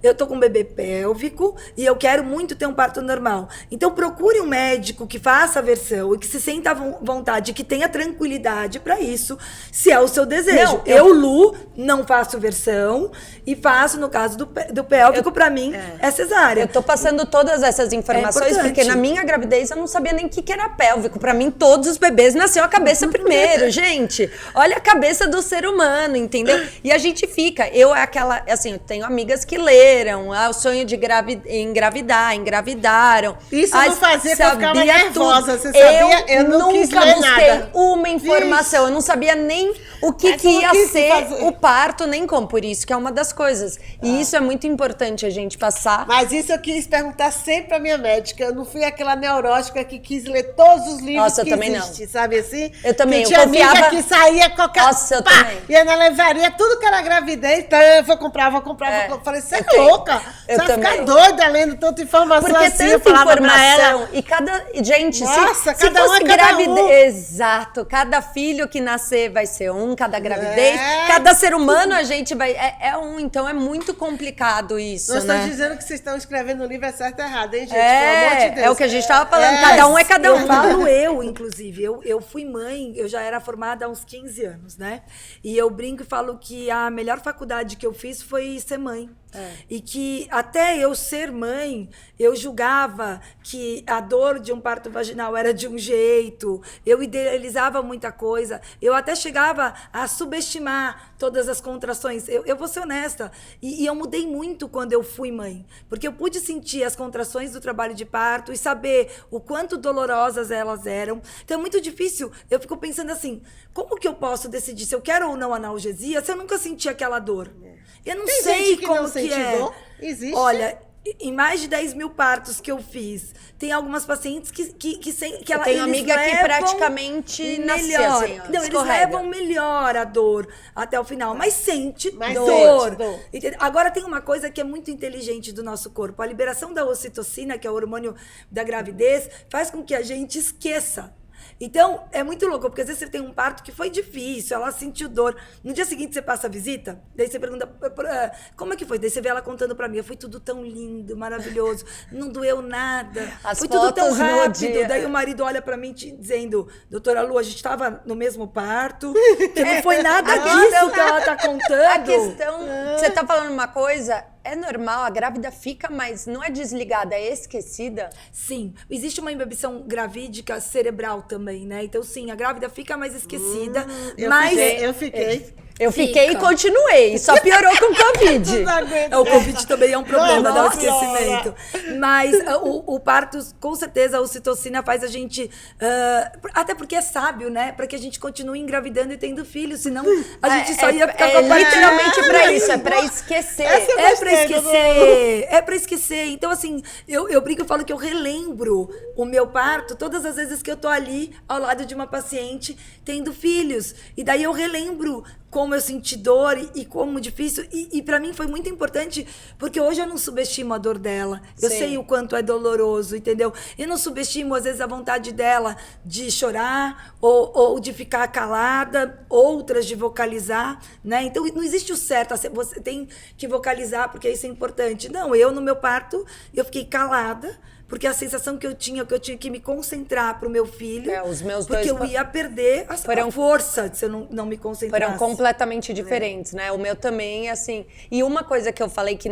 eu tô com um bebê pélvico e eu quero muito ter um parto normal. Então, procure um médico que faça a versão e que se sinta à vontade, que tenha tranquilidade para isso, se é o seu desejo. Não, eu, Lu, não faço versão e faço, no caso do pélvico, pra mim, é cesárea. Eu tô passando todas essas informações importante. porque na minha gravidez eu não sabia nem o que era pélvico. Pra mim, todos os bebês nasceu a cabeça primeiro, gente. Olha a cabeça do ser humano, entendeu? E a gente fica. Eu tenho amigas que leram o sonho de engravidar, engravidaram. Isso não fazia que eu ficava nervosa, você sabia? Eu não quis nunca ler busquei nada. uma informação. Eu não sabia nem o que Mas tu não ia quis ser fazer. o parto. parto, nem como. Por isso que é uma das coisas. E isso é muito importante a gente passar. Mas isso eu quis perguntar sempre pra minha médica. Eu não fui aquela neurótica que quis ler todos os livros Nossa, eu que também existem, sabe assim? Eu também, Que eu tinha confiava... amiga que saía qualquer... Nossa, eu também. Ia na livraria, tudo que era gravidez, então eu vou comprar. Vou comprar. Falei, você é louca? Eu Você vai também. ficar doida lendo tanta informação Porque assim. tanta eu falava pra ela. informação e cada... Gente, Nossa, se cada um fosse é cada gravidez... um. Exato. Cada filho que nascer vai ser um, cada gravidez. Cada ser humano a gente vai... É um, então é muito complicado isso, Não né? estou dizendo que vocês estão escrevendo no livro é certo ou errado, hein, gente? Pelo amor de Deus. É o que a gente tava falando. Cada um é cada um. Eu falo inclusive. Eu fui mãe, eu já era formada há uns 15 anos, né? E eu brinco e falo que a melhor faculdade que eu fiz foi ser mãe. E que até eu ser mãe, eu julgava que a dor de um parto vaginal era de um jeito, eu idealizava muita coisa, eu até chegava a subestimar todas as contrações. Eu vou ser honesta, e eu mudei muito quando eu fui mãe, porque eu pude sentir as contrações do trabalho de parto e saber o quanto dolorosas elas eram. Então é muito difícil, eu fico pensando assim, como que eu posso decidir se eu quero ou não analgesia se eu nunca senti aquela dor? Eu não Tem sei gente que como não que sente é. dor? Existe. Olha, em mais de 10 mil partos que eu fiz, tem algumas pacientes que ela, Eu tenho eles amiga que levam praticamente nasceu melhor. assim, ó, Não, eles escorrega. levam melhor a dor até o final, mas sente Mas dor. sente dor. Entendeu? Agora tem uma coisa que é muito inteligente do nosso corpo. A liberação da ocitocina, que é o hormônio da gravidez, faz com que a gente esqueça. Então, é muito louco, porque às vezes você tem um parto que foi difícil, ela sentiu dor. No dia seguinte, você passa a visita, daí você pergunta, como é que foi? Daí você vê ela contando pra mim, foi tudo tão lindo, maravilhoso, não doeu nada, As foi tudo tão fotos no rápido. dia. Daí o marido olha pra mim dizendo, doutora Lu, a gente tava no mesmo parto, que não foi nada disso que ela tá contando. A questão... Você tá falando uma coisa... É normal, a grávida fica, mas não é desligada, é esquecida? Sim, existe uma imbibição gravídica cerebral também, né? Então, sim, a grávida fica mais esquecida, mas... Eu fiquei. Eu fiquei e Fica. continuei, só piorou com o Covid. Não aguento. O Covid também é um problema, dá o Nossa, esquecimento. Mas o parto, com certeza, a ocitocina faz a gente... até porque é sábio, né? Para que a gente continue engravidando e tendo filhos, senão a gente só ia ficar com a parte... literalmente pra isso, é pra esquecer. Essa eu É pra gostei, esquecer, é pra esquecer. Então, assim, eu brinco e falo que eu relembro o meu parto todas as vezes que eu tô ali ao lado de uma paciente tendo filhos. E daí eu relembro como eu senti dor e como difícil. E para mim foi muito importante, porque hoje eu não subestimo a dor dela. Eu Sim. sei o quanto é doloroso, entendeu? Eu não subestimo, às vezes, a vontade dela de chorar ou de ficar calada, outras de vocalizar, né? Então, não existe o certo. Você tem que vocalizar, porque isso é importante. Não, eu, no meu parto, eu fiquei calada, porque a sensação que eu tinha que me concentrar pro meu filho, Os meus porque dois eu ia perder a força se eu não me concentrasse. foram completamente diferentes, né? O meu também, assim... E uma coisa que eu falei que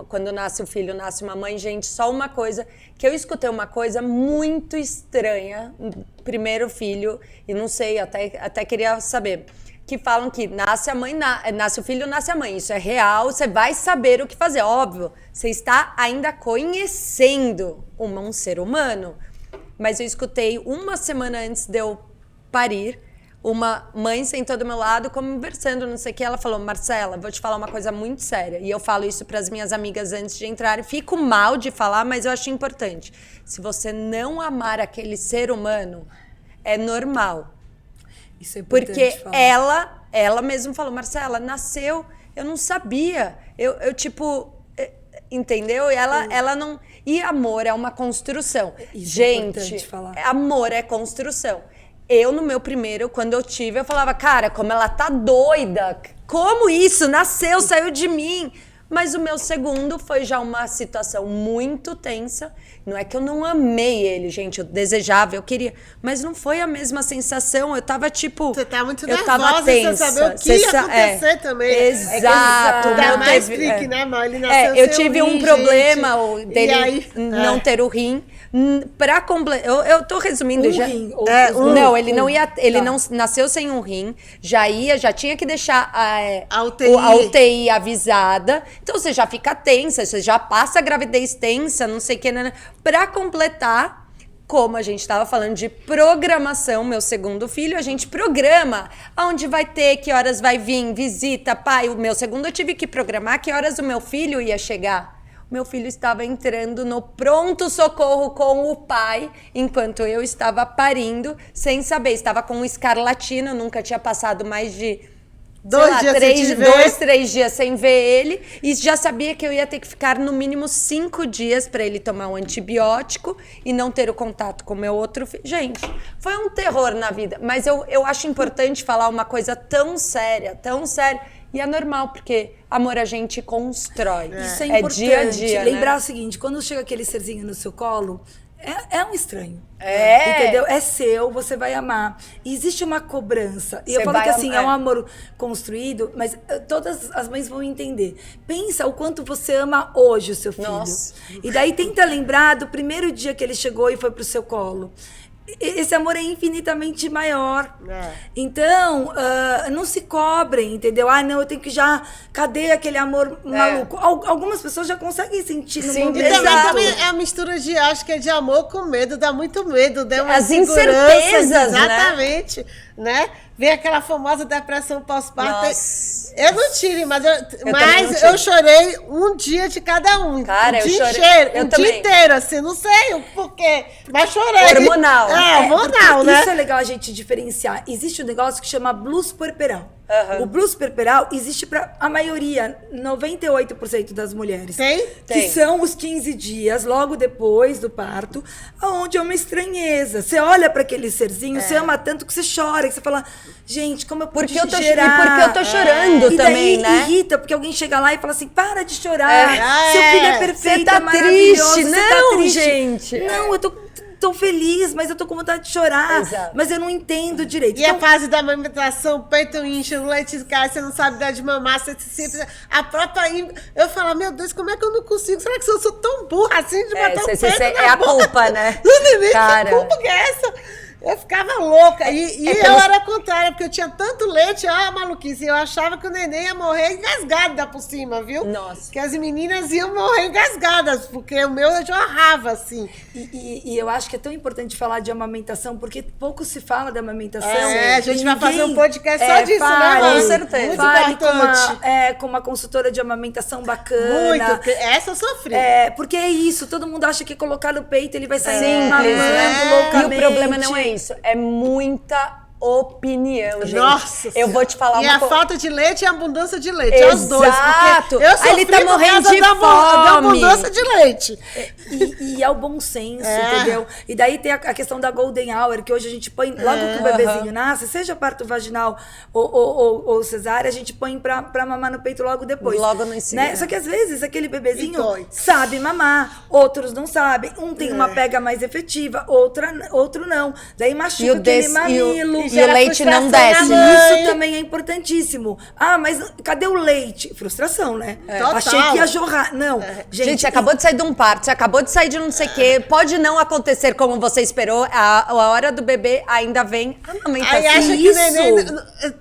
quando nasce o filho, nasce uma mãe, gente, só uma coisa... Que eu escutei uma coisa muito estranha, primeiro filho, e não sei, até queria saber... Que falam que nasce a mãe, nasce o filho, nasce a mãe. Isso é real, você vai saber o que fazer. Óbvio, você está ainda conhecendo um ser humano. Mas eu escutei uma semana antes de eu parir, uma mãe sentou do meu lado, conversando, não sei o que. Ela falou, Marcela, vou te falar uma coisa muito séria. E eu falo isso para as minhas amigas antes de entrar. Fico mal de falar, mas eu acho importante. Se você não amar aquele ser humano, é normal. Isso é importante Porque falar. ela mesma falou, Marcela, nasceu, eu não sabia. Eu tipo, entendeu? E ela não... E amor é uma construção. Isso é importante Gente, falar. amor é construção. Eu, no meu primeiro, quando eu tive, eu falava, cara, como ela tá doida. Como isso? Nasceu, saiu de mim. Mas o meu segundo foi já uma situação muito tensa. Não é que eu não amei ele, gente. Eu desejava, eu queria. Mas não foi a mesma sensação. Eu tava tipo... Você tá muito eu nervosa tava tensa. sem saber o que ia acontecer também. Exato. Ainda Não mais teve- Frick, né, mãe? Ele nasceu eu sem tive o um rim, problema gente. dele E aí? não ter o rim. Pra completar... Eu tô resumindo Um já. rim, ou os Não, dois? ele não ia... Ele Tá. não nasceu sem um rim. Já tinha que deixar A UTI. a UTI avisada. Então você já fica tensa, você já passa a gravidez tensa, não sei o que. Né? Pra completar, como a gente estava falando de programação, meu segundo filho, a gente programa aonde vai ter, que horas vai vir, visita, pai. O meu segundo eu tive que programar que horas o meu filho ia chegar. O meu filho estava entrando no pronto-socorro com o pai, enquanto eu estava parindo, sem saber. Estava com escarlatina, nunca tinha passado mais de... 3 dias sem ver ele, e já sabia que eu ia ter que ficar no mínimo 5 dias para ele tomar um antibiótico e não ter o contato com o meu outro filho. Gente, foi um terror na vida, mas eu acho importante falar uma coisa tão séria, e é normal, porque amor a gente constrói. Isso é importante. Dia a dia, lembrar né? o seguinte, quando chega aquele serzinho no seu colo, é um estranho. É. Entendeu? É seu, você vai amar. E existe uma cobrança. E eu Você falo que vai assim, amar. é um amor construído, mas todas as mães vão entender. Pensa o quanto você ama hoje o seu filho. Nossa. E daí tenta lembrar do primeiro dia que ele chegou e foi pro seu colo. Esse amor é infinitamente maior. Então, não se cobrem, entendeu? Ah, não, eu tenho que já... Cadê aquele amor maluco? Algumas pessoas já conseguem sentir no Sim, momento. E também, Exato. também é a mistura de, acho que é de amor com medo, dá muito medo, dá uma As insegurança, incertezas, né? exatamente, né? Vem aquela famosa depressão pós-parto. Nossa. Eu não tive, mas também não tive. eu chorei um dia de cada um. Cara, um eu dia chorei. inteiro, Eu um também. dia inteiro, assim, não sei o porquê, mas chorei. Hormonal. Hormonal, né? Isso é legal a gente diferenciar. Existe um negócio que chama blues puerperal. Uhum. O blues puerperal existe para a maioria, 98% das mulheres. Tem? Que Tem. são os 15 dias, logo depois do parto, onde é uma estranheza. Você olha para aquele serzinho, você ama tanto que você chora, que você fala, gente, como eu pude Porque eu tô, gerar? e porque eu tô chorando E também, daí né? irrita, porque alguém chega lá e fala assim, para de chorar, É. seu filho é Você perfeito, tá é maravilhoso, triste. você tá Não, triste. gente. Não, eu tô feliz, mas eu tô com vontade de chorar. Exato. Mas eu não entendo direito. E a fase da amamentação, peito incha, o leite cai, você não sabe dar de mamar, você sempre... A própria... Eu falo, meu Deus, como é que eu não consigo? Será que eu sou tão burra assim de botar o peito na é a boca? culpa, né? Do neném, Cara. que culpa que é essa? Eu ficava louca. E eu era contrária, porque eu tinha tanto leite, ó, maluquice. Eu achava que o neném ia morrer engasgado por cima, viu? Nossa. Que as meninas iam morrer engasgadas, porque o meu eu jorrava, assim. E eu acho que é tão importante falar de amamentação, porque pouco se fala da amamentação. A gente vai fazer um Ninguém- podcast só disso, né, fale, Rose? Com certeza. Muito Fale importante. com uma consultora de amamentação bacana. Muito, porque essa eu sofri. Porque é isso, todo mundo acha que colocar no peito ele vai sair Simples, mamando né? E loucamente. o problema não é isso, é muita opinião, gente. Nossa eu vou te falar E uma a coisa. falta de leite e a abundância de leite. É os dois. Exato. Porque eu sofri Aí ele tá por morrendo causa de da fome. abundância de leite. E é o bom senso, É. entendeu? E daí tem a questão da golden hour, que hoje a gente põe, logo que o bebezinho nasce, seja parto vaginal ou cesárea, a gente põe pra mamar no peito logo depois. Logo no ensino. Né? Só que às vezes aquele bebezinho Então. sabe mamar, outros não sabem. Um tem uma pega mais efetiva, outro não. Daí machuca aquele mamilo. E o leite não frustração desce. na mãe. Isso também é importantíssimo. Ah, mas cadê o leite? Frustração, né? Total. Achei que ia jorrar. Não, Gente, acabou de sair de um parto, você acabou de sair de não sei o quê, pode não acontecer como você esperou, a hora do bebê ainda vem a amamentação. Aí acha que isso. o neném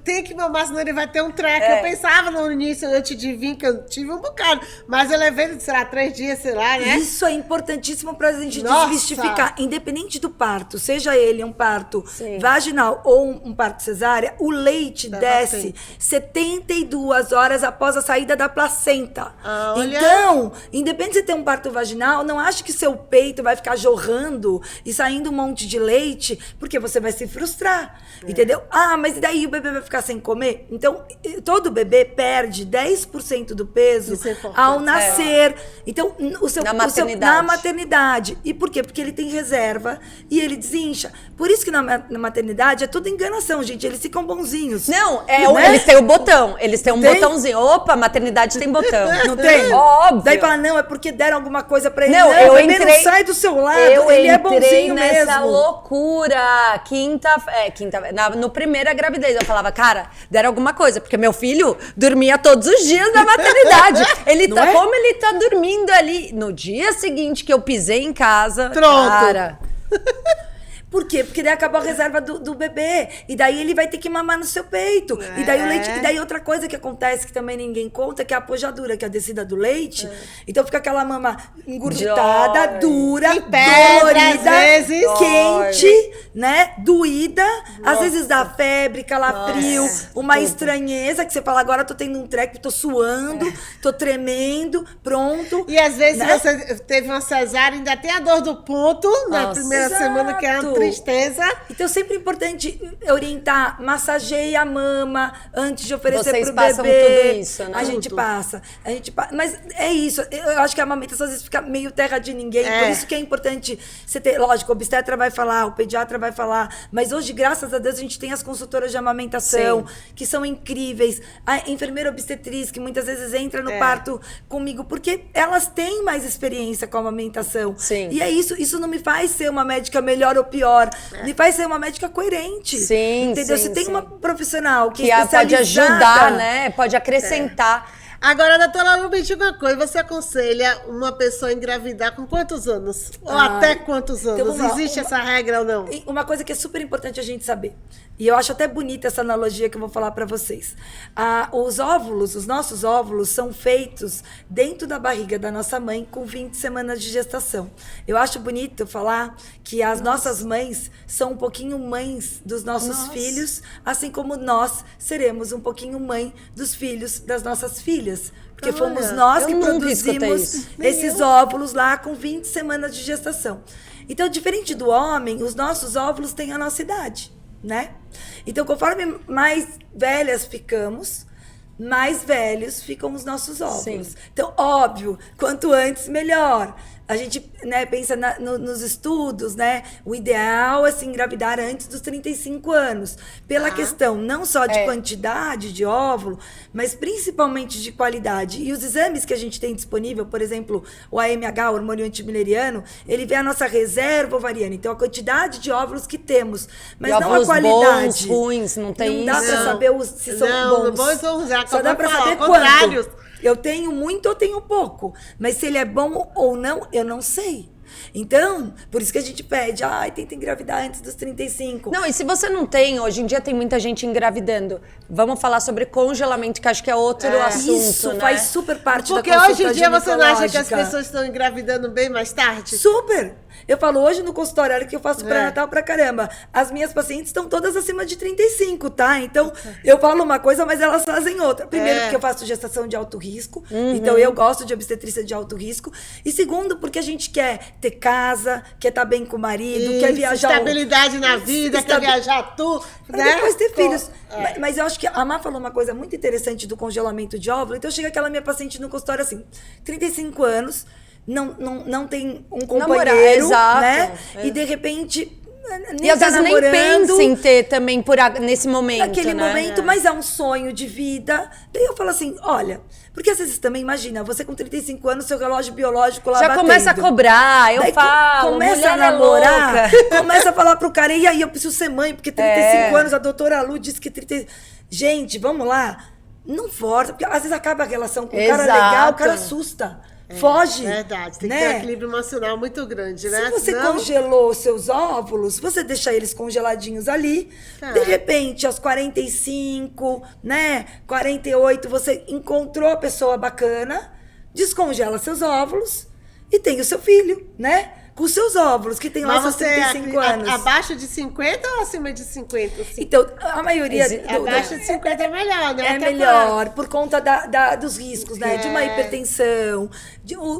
tem que mamar, senão ele vai ter um treco. É. Eu pensava no início, antes de vir, que eu tive um bocado. Mas eu levei, sei lá, 3 dias, sei lá, né? Isso é importantíssimo pra gente Nossa! desmistificar. Independente do parto, seja ele um parto Sim. vaginal ou um parto cesárea, o leite Da desce placenta. 72 horas após a saída da placenta. Ah, olha. Então, independente de você ter um parto vaginal, não ache que seu peito vai ficar jorrando e saindo um monte de leite, porque você vai se frustrar, entendeu? Ah, mas e daí o bebê vai ficar sem comer? Então, todo bebê perde 10% do peso Isso é importante. ao nascer. Então, Na na maternidade. maternidade. E por quê? Porque ele tem reserva e ele desincha. Por isso que na maternidade é tudo enganação, gente. Eles ficam bonzinhos. Não, Né? eles têm o botão. Eles têm um Tem? botãozinho. Opa, maternidade tem botão. Não tem? Óbvio. Daí fala, não, é porque deram alguma coisa pra ele. Não, Não, eu o bebê entrei- não sai do seu lado, Eu ele é entrei bonzinho nessa mesmo. loucura. No primeira gravidez, eu falava, cara, deram alguma coisa, porque meu filho dormia todos os dias na maternidade. Ele Não tá, é? como ele tá dormindo ali. No dia seguinte que eu pisei em casa, Pronto. cara. Por quê? Porque daí acabou a reserva do bebê. E daí ele vai ter que mamar no seu peito. E daí o leite. E daí outra coisa que acontece que também ninguém conta, que é a pojadura, que é a descida do leite. Então fica aquela mama engurgitada, dura, em pedra, dolorida, às vezes. quente, né? Doída. Às vezes dá febre, calafrio, uma estranheza, que você fala, agora eu tô tendo um treco, tô suando, tô tremendo, pronto. E às vezes né? você teve uma cesárea, ainda tem a dor do ponto na primeira semana, que é uma tristeza. Então, sempre é importante orientar, massageia a mama antes de oferecer Vocês pro bebê. passam tudo isso, né? A gente passa. Mas é isso. Eu acho que a amamentação às vezes fica meio terra de ninguém. Por isso que é importante você ter. Lógico, o obstetra vai falar, o pediatra vai falar. Mas hoje, graças a Deus, a gente tem as consultoras de amamentação, que são incríveis. A enfermeira obstetriz, que muitas vezes entra no parto comigo, porque elas têm mais experiência com a amamentação. Sim. E é isso. Isso não me faz ser uma médica melhor ou pior. Me faz ser uma médica coerente. Sim, entendeu? sim, Se tem sim. uma profissional que pode ajudar, né? Pode acrescentar. Agora, doutora Lu, me diga uma coisa. Você aconselha uma pessoa a engravidar com quantos anos? Ou até quantos anos? vamos lá. Existe essa regra ou não? E uma coisa que é super importante a gente saber. E eu acho até bonita essa analogia que eu vou falar para vocês. Os óvulos, os nossos óvulos, são feitos dentro da barriga da nossa mãe com 20 semanas de gestação. Eu acho bonito falar que as nossas mães são um pouquinho mães dos nossos filhos, assim como nós seremos um pouquinho mãe dos filhos das nossas filhas. Porque fomos nós eu que nunca escutei produzimos isso. esses óvulos lá com 20 semanas de gestação. Então, diferente do homem, os nossos óvulos têm a nossa idade, né? Então, conforme mais velhas ficamos, mais velhos ficam os nossos óvulos. Sim. Então, óbvio, quanto antes, melhor. A gente, né, pensa nos estudos, né? O ideal é se engravidar antes dos 35 anos. Pela questão não só de quantidade de óvulo, mas principalmente de qualidade. E os exames que a gente tem disponível, por exemplo, o AMH, o hormônio antimileriano, ele vê a nossa reserva ovariana. Então, a quantidade de óvulos que temos. Mas E não a óvulos qualidade. bons, ruins, não tem Não dá isso. pra saber se são Não, bons. bons ou ruins, Só dá pra saber ao contrário. quanto. Eu tenho muito ou tenho pouco. Mas se ele é bom ou não, eu não sei. Então, por isso que a gente pede, tenta engravidar antes dos 35. Não, e se você não tem, hoje em dia tem muita gente engravidando. Vamos falar sobre congelamento, que acho que é outro assunto, Isso né? faz super parte Porque da consulta hoje em dia você não acha que as ginecológica. pessoas estão engravidando bem mais tarde? Super! Eu falo hoje no consultório, olha que eu faço pré-natal É. pra caramba. As minhas pacientes estão todas acima de 35, tá? Então, eu falo uma coisa, mas elas fazem outra. Primeiro, porque eu faço gestação de alto risco. Então, eu gosto de obstetrícia de alto risco. E segundo, porque a gente quer ter casa, quer estar bem com o marido, quer Isso, viajar... estabilidade na vida, quer viajar tudo, Pra né? depois ter filhos. Mas eu acho que a Má falou uma coisa muito interessante do congelamento de óvulo. Então, chega aquela minha paciente no consultório assim, 35 anos... Não tem um companheiro, exato. né? E de repente E às vezes nem pensa em ter também nesse momento, naquele né? momento, mas é um sonho de vida. Daí eu falo assim, olha, porque às vezes também, imagina, você com 35 anos, seu relógio biológico lá Já batendo. começa a cobrar, eu Daí falo, começa mulher a namorar, é louca. começa a falar pro cara, e aí, eu preciso ser mãe, porque 35 anos, a doutora Lu disse que 30... Gente, vamos lá, não força, porque às vezes acaba a relação com o cara Exato. legal, o cara assusta. Foge. Verdade, tem que né? ter um equilíbrio emocional muito grande, né? Se você Senão- congelou os seus óvulos, você deixa eles congeladinhos ali. Tá. De repente, aos 45, né? 48, você encontrou a pessoa bacana, descongela seus óvulos e tem o seu filho, né? Com seus óvulos, que tem lá Mas seus você 35 anos. abaixo de 50 ou acima de 50? Assim? Então, a maioria... Abaixo de 50 é melhor, né? É Até melhor, por conta dos riscos, né? De uma É. hipertensão,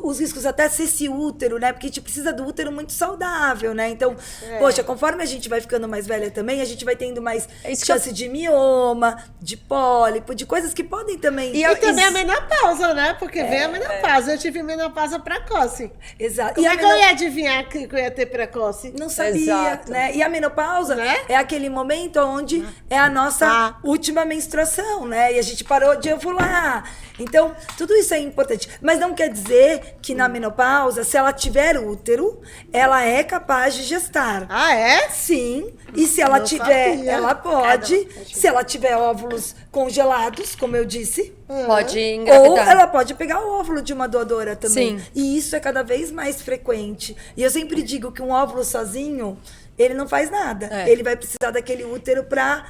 os riscos até ser esse útero, né? Porque a gente precisa do útero muito saudável, né? Então, poxa, conforme a gente vai ficando mais velha também, a gente vai tendo mais isso chance de mioma, de pólipo, de coisas que podem também... E também a menopausa, né? Porque vem a menopausa. Eu tive menopausa precoce. Exato. Como E a é que eu ia adivinhar que eu ia ter precoce? Não sabia, Exato. né? E a menopausa Né? é aquele momento onde é a nossa última menstruação, né? E a gente parou de ovular. Então, tudo isso é importante. Mas não quer dizer que na menopausa, se ela tiver útero, ela é capaz de gestar. Ah, é? Sim. E se ela Não tiver, sabia. ela pode. Não. Se ela tiver óvulos congelados, como eu disse. Pode Ou engravidar. ela pode pegar o óvulo de uma doadora também. Sim. E isso é cada vez mais frequente. E eu sempre digo que um óvulo sozinho, ele não faz nada. É. Ele vai precisar daquele útero para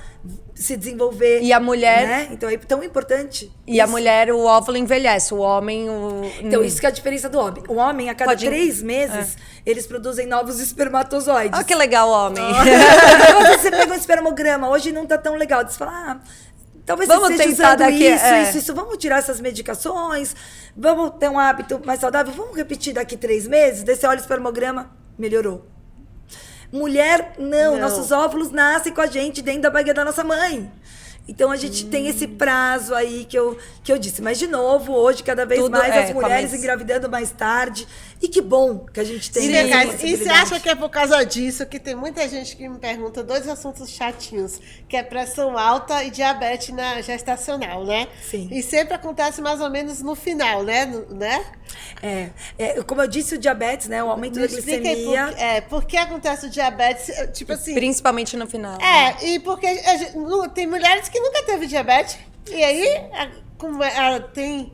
se desenvolver. E a mulher... Né? Então é tão importante. E a mulher, o óvulo envelhece, o homem... Então, isso que é a diferença do homem. O homem, a cada 3 meses, eles produzem novos espermatozoides. Olha que legal, homem. Quando você pega um espermograma, hoje não tá tão legal. Você fala, talvez Vamos você esteja tentar usando daqui, isso. Vamos tirar essas medicações, vamos ter um hábito mais saudável, vamos repetir daqui 3 meses, daí você olha o espermograma, melhorou. Mulher, não. Nossos óvulos nascem com a gente dentro da barriga da nossa mãe. Então, a gente tem esse prazo aí que eu disse. Mas, de novo, hoje, cada vez Tudo mais as começa. mulheres engravidando mais tarde. E que bom que a gente tem essa E possibilidade. você acha que é por causa disso que tem muita gente que me pergunta 2 assuntos chatinhos, que é pressão alta e diabetes gestacional, né? Sim. E sempre acontece mais ou menos no final, né? Como eu disse, o diabetes, né? O aumento da Me explica aí glicemia. por que acontece o diabetes, tipo assim... Principalmente no final. E porque tem mulheres que nunca teve diabetes, e aí como ela tem...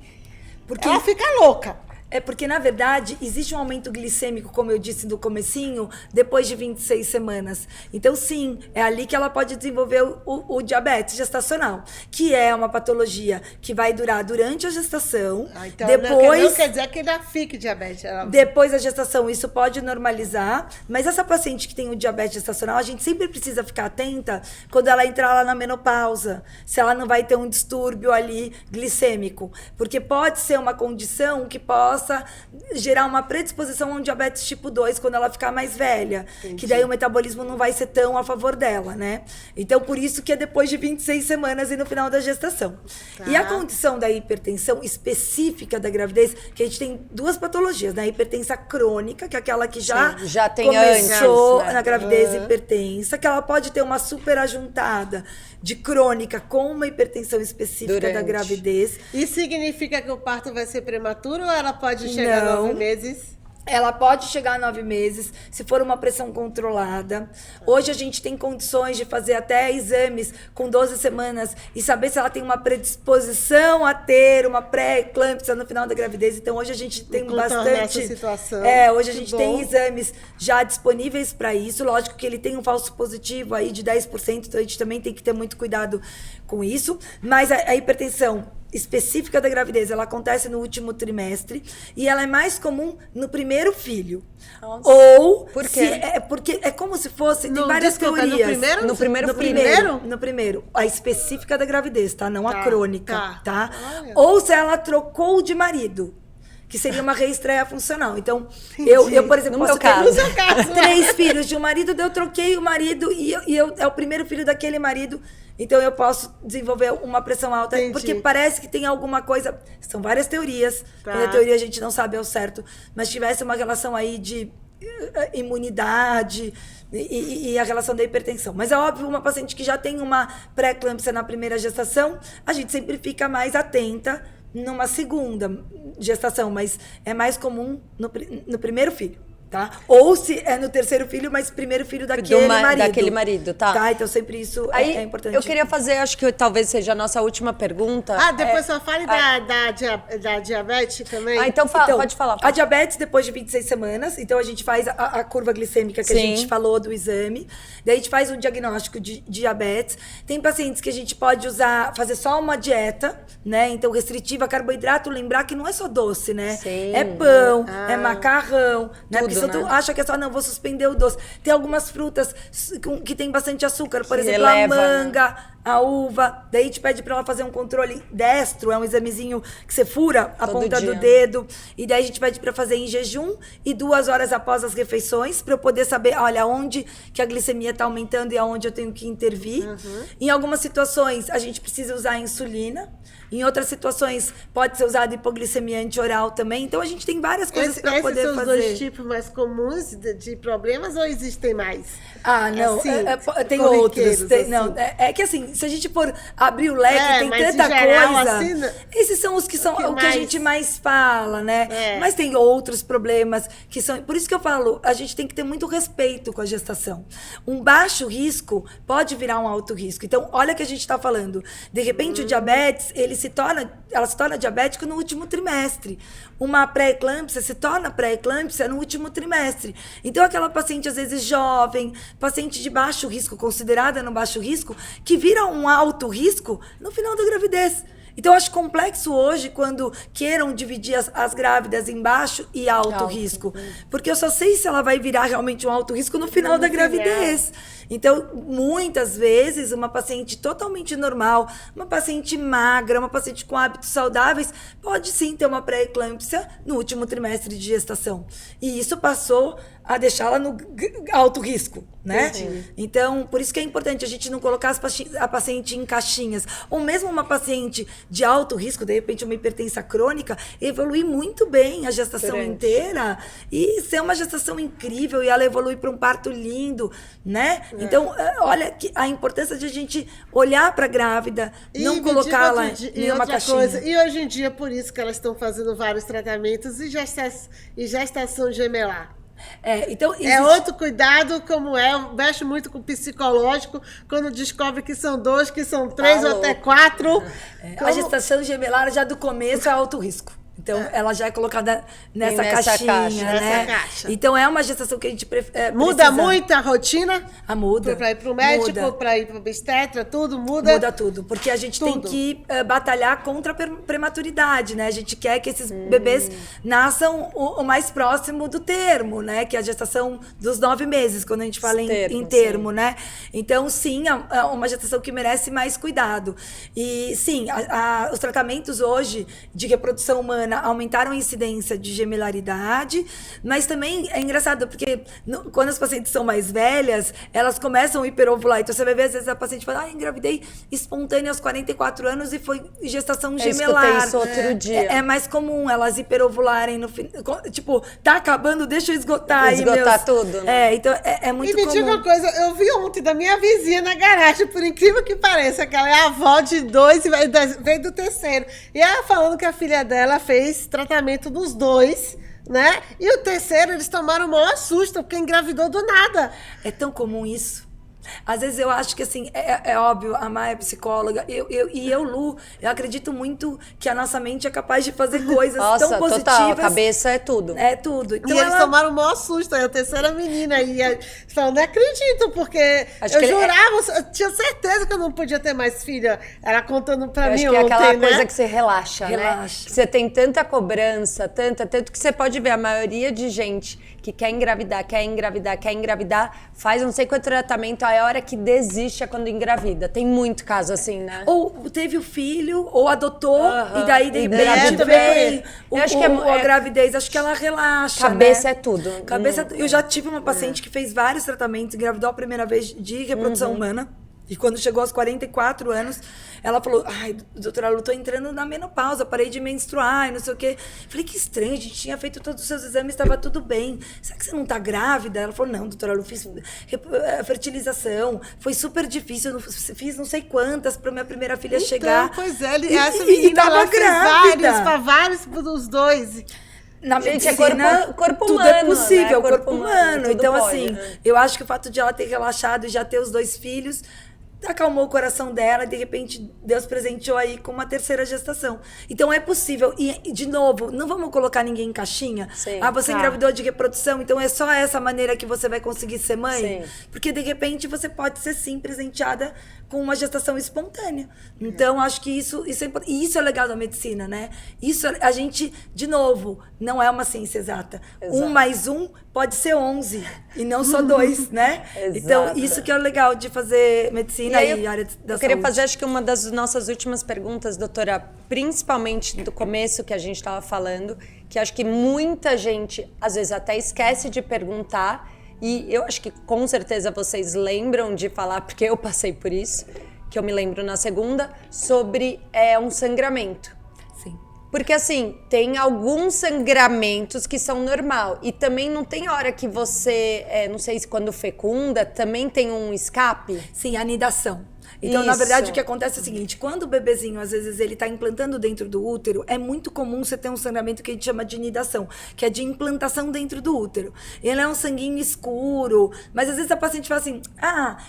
Porque ela fica louca. É porque, na verdade, existe um aumento glicêmico, como eu disse no comecinho, depois de 26 semanas. Então, sim, é ali que ela pode desenvolver o diabetes gestacional, que é uma patologia que vai durar durante a gestação. Então, depois, não quer dizer que ela fique diabetes. Depois da gestação, isso pode normalizar. Mas essa paciente que tem o diabetes gestacional, a gente sempre precisa ficar atenta quando ela entrar lá na menopausa, se ela não vai ter um distúrbio ali glicêmico. Porque pode ser uma condição que possa gerar uma predisposição a um diabetes tipo 2 quando ela ficar mais velha. Entendi. Que daí o metabolismo não vai ser tão a favor dela, né? Então, por isso que é depois de 26 semanas e no final da gestação. Tá. E a condição da hipertensão específica da gravidez, que a gente tem 2 patologias, né? A hipertensa crônica, que é aquela que já tem começou antes, né? na gravidez hipertensa, que ela pode ter uma superajuntada de crônica com uma hipertensão específica da gravidez. Isso significa que o parto vai ser prematuro ou ela pode chegar a 9 meses? Ela pode chegar a 9 meses, se for uma pressão controlada. Hoje a gente tem condições de fazer até exames com 12 semanas e saber se ela tem uma predisposição a ter uma pré-eclâmpsia no final da gravidez. Então hoje a gente tem bastante... situação. Hoje a gente tem exames já disponíveis para isso. Lógico que ele tem um falso positivo aí de 10%, então a gente também tem que ter muito cuidado com isso. Mas a hipertensão específica da gravidez, ela acontece no último trimestre e ela é mais comum no primeiro filho. Nossa. Ou por quê? Porque é como se fosse, tem várias teorias. No primeiro? No primeiro. A específica da gravidez, tá? Não a crônica, tá? Olha. Ou se ela trocou de marido, que seria uma reestreia funcional. Então, eu por exemplo, posso ter 3 filhos de um marido, eu troquei o marido e é o primeiro filho daquele marido. Então, eu posso desenvolver uma pressão alta. Entendi. Porque parece que tem alguma coisa... São várias teorias. Tá. Quando a teoria a gente não sabe ao certo. Mas tivesse uma relação aí de imunidade e a relação da hipertensão. Mas é óbvio, uma paciente que já tem uma pré-eclâmpsia na primeira gestação, a gente sempre fica mais atenta numa segunda gestação. Mas é mais comum no primeiro filho. Tá? Ou se é no terceiro filho, mas primeiro filho daquele marido. Tá? Então sempre isso aí, é importante. Eu queria fazer, acho que talvez seja a nossa última pergunta. Depois só fale da diabetes também. Então, pode falar. A diabetes depois de 26 semanas, então a gente faz a curva glicêmica que a gente falou do exame, daí a gente faz o diagnóstico de diabetes. Tem pacientes que a gente pode fazer só uma dieta, né? Então restritiva a carboidrato, lembrar que não é só doce, né? Sim. É pão, é macarrão, né? Tudo, Tu acha que é só, não, vou suspender o doce. Tem algumas frutas que tem bastante açúcar, por exemplo, a manga, a uva. Daí te pede pra ela fazer um controle destro, é um examezinho que você fura a ponta do dedo. E daí a gente pede pra fazer em jejum e 2 horas após as refeições, pra eu poder saber, olha, onde que a glicemia tá aumentando e aonde eu tenho que intervir. Em algumas situações, a gente precisa usar a insulina. Em outras situações, pode ser usado hipoglicemia antioral também. Então, a gente tem várias coisas para poder fazer. Esses são fazer. os 2 tipos mais comuns de problemas ou existem mais? Não. Assim, tem outros. Assim. Não, é que assim, se a gente for abrir o leque, tem tanta geral, coisa. Assim, esses são os que são o que a gente mais fala, né? Mas tem outros problemas que são... Por isso que eu falo, a gente tem que ter muito respeito com a gestação. Um baixo risco pode virar um alto risco. Então, olha o que a gente está falando. De repente, o diabetes, ele se torna ela se torna diabética no último trimestre. Uma pré-eclâmpsia se torna pré-eclâmpsia no último trimestre. Então, aquela paciente, às vezes, jovem, paciente de baixo risco, considerada no baixo risco, que vira um alto risco no final da gravidez. Então, eu acho complexo hoje quando queiram dividir as grávidas em baixo e alto risco. Porque eu só sei se ela vai virar realmente um alto risco no final da gravidez. Então, muitas vezes, uma paciente totalmente normal, uma paciente magra, uma paciente com hábitos saudáveis, pode sim ter uma pré-eclâmpsia no último trimestre de gestação. E isso passou a deixá-la no alto risco, né? Entendi. Então, por isso que é importante a gente não colocar a paciente em caixinhas. Ou mesmo uma paciente de alto risco, de repente uma hipertensa crônica, evoluir muito bem a gestação inteira e ser uma gestação incrível e ela evoluir para um parto lindo, né? Então, olha a importância de a gente olhar para a grávida, não colocá-la em nenhuma caixinha. E hoje em dia, por isso que elas estão fazendo vários tratamentos e gestação gemelar. Então, É outro cuidado, como mexe muito com o psicológico, quando descobre que são 2, que são 3 ou até 4. A gestação gemelar já do começo é alto risco. Então, ela já é colocada nessa caixinha, né? Nessa caixa. Então, é uma gestação que a gente Muda precisa. muito a rotina? Muda. Para ir para o médico, Muda. para ir para o obstetra, tudo muda? Muda tudo, porque a gente tem que batalhar contra a prematuridade, né? A gente quer que esses bebês nasçam o mais próximo do termo, né? Que é a gestação dos 9 meses, quando a gente fala em termo, né? Então, sim, é uma gestação que merece mais cuidado. E, sim, os tratamentos hoje de reprodução humana aumentaram a incidência de gemelaridade, mas também é engraçado, porque quando as pacientes são mais velhas, elas começam a hiperovular. Então, você vai ver, às vezes, a paciente fala, engravidei espontânea aos 44 anos e foi gestação gemelar. Eu escutei isso outro dia. É mais comum elas hiperovularem no fim. Tipo, tá acabando, deixa eu esgotar. Esgotar tudo. Né? Então, é muito comum. E me diga uma coisa, eu vi ontem da minha vizinha na garagem, por incrível que pareça, que ela é avó de 2 e veio do terceiro. E ela falando que a filha dela fez tratamento dos 2, né? E o terceiro, eles tomaram o maior susto, porque engravidou do nada. É tão comum isso. Às vezes eu acho que, assim, é óbvio, a Maia é psicóloga, Lu, eu acredito muito que a nossa mente é capaz de fazer coisas tão positivas. Total, a cabeça é tudo. É tudo. Então, E eles tomaram o maior susto, aí a terceira menina, e falando, não acredito, porque eu jurava, eu tinha certeza que eu não podia ter mais filha. Ela contando pra mim ontem, né? Acho que é aquela coisa né? que você relaxa, né? Que você tem tanta cobrança, tanto que você pode ver a maioria de gente que quer engravidar, faz não sei quanto tratamento, aí a hora que desiste é quando engravida. Tem muito caso assim, né? Ou teve o filho, ou adotou, e daí de repente vem a gravidez. Acho que ela relaxa, cabeça né? É tudo. Eu já tive uma paciente que fez vários tratamentos, engravidou a primeira vez de reprodução humana. E quando chegou aos 44 anos, ela falou, doutora Lu, tô entrando na menopausa, parei de menstruar e não sei o quê. Falei, que estranho, a gente tinha feito todos os seus exames, estava tudo bem. Será que você não tá grávida? Ela falou, não, doutora Lu, fiz fertilização, foi super difícil, fiz não sei quantas pra minha primeira filha chegar. Pois é, essa menina tava grávida. vários dos 2. Na gente, medicina, corpo tudo humano, é possível, né? corpo humano. Então, pode, assim, né? eu acho que o fato de ela ter relaxado e já ter os 2 filhos acalmou o coração dela e, de repente, Deus presenteou aí com uma terceira gestação. Então, é possível. E, de novo, não vamos colocar ninguém em caixinha. Sim, você engravidou de reprodução, então é só essa maneira que você vai conseguir ser mãe? Sim. Porque, de repente, você pode ser, sim, presenteada com uma gestação espontânea. Então, acho que isso é importante. E isso é legal da medicina, né? Isso, a gente, de novo, não é uma ciência exata. Exato. 1 mais 1 pode ser 11, e não só 2, né? Exato. Então, isso que é o legal de fazer medicina e área da eu queria saúde. fazer, acho que uma das nossas últimas perguntas, doutora, principalmente do começo que a gente estava falando, que acho que muita gente, às vezes, até esquece de perguntar, e eu acho que com certeza vocês lembram de falar, porque eu passei por isso, que eu me lembro na segunda, sobre um sangramento. Sim. Porque, assim, tem alguns sangramentos que são normal. E também não tem hora que você, não sei se quando fecunda, também tem um escape? Sim, anidação. Então, na Isso. verdade, o que acontece é o seguinte, quando o bebezinho, às vezes, ele tá implantando dentro do útero, é muito comum você ter um sangramento que a gente chama de nidação, que é de implantação dentro do útero. Ele é um sanguinho escuro, mas às vezes a paciente fala assim,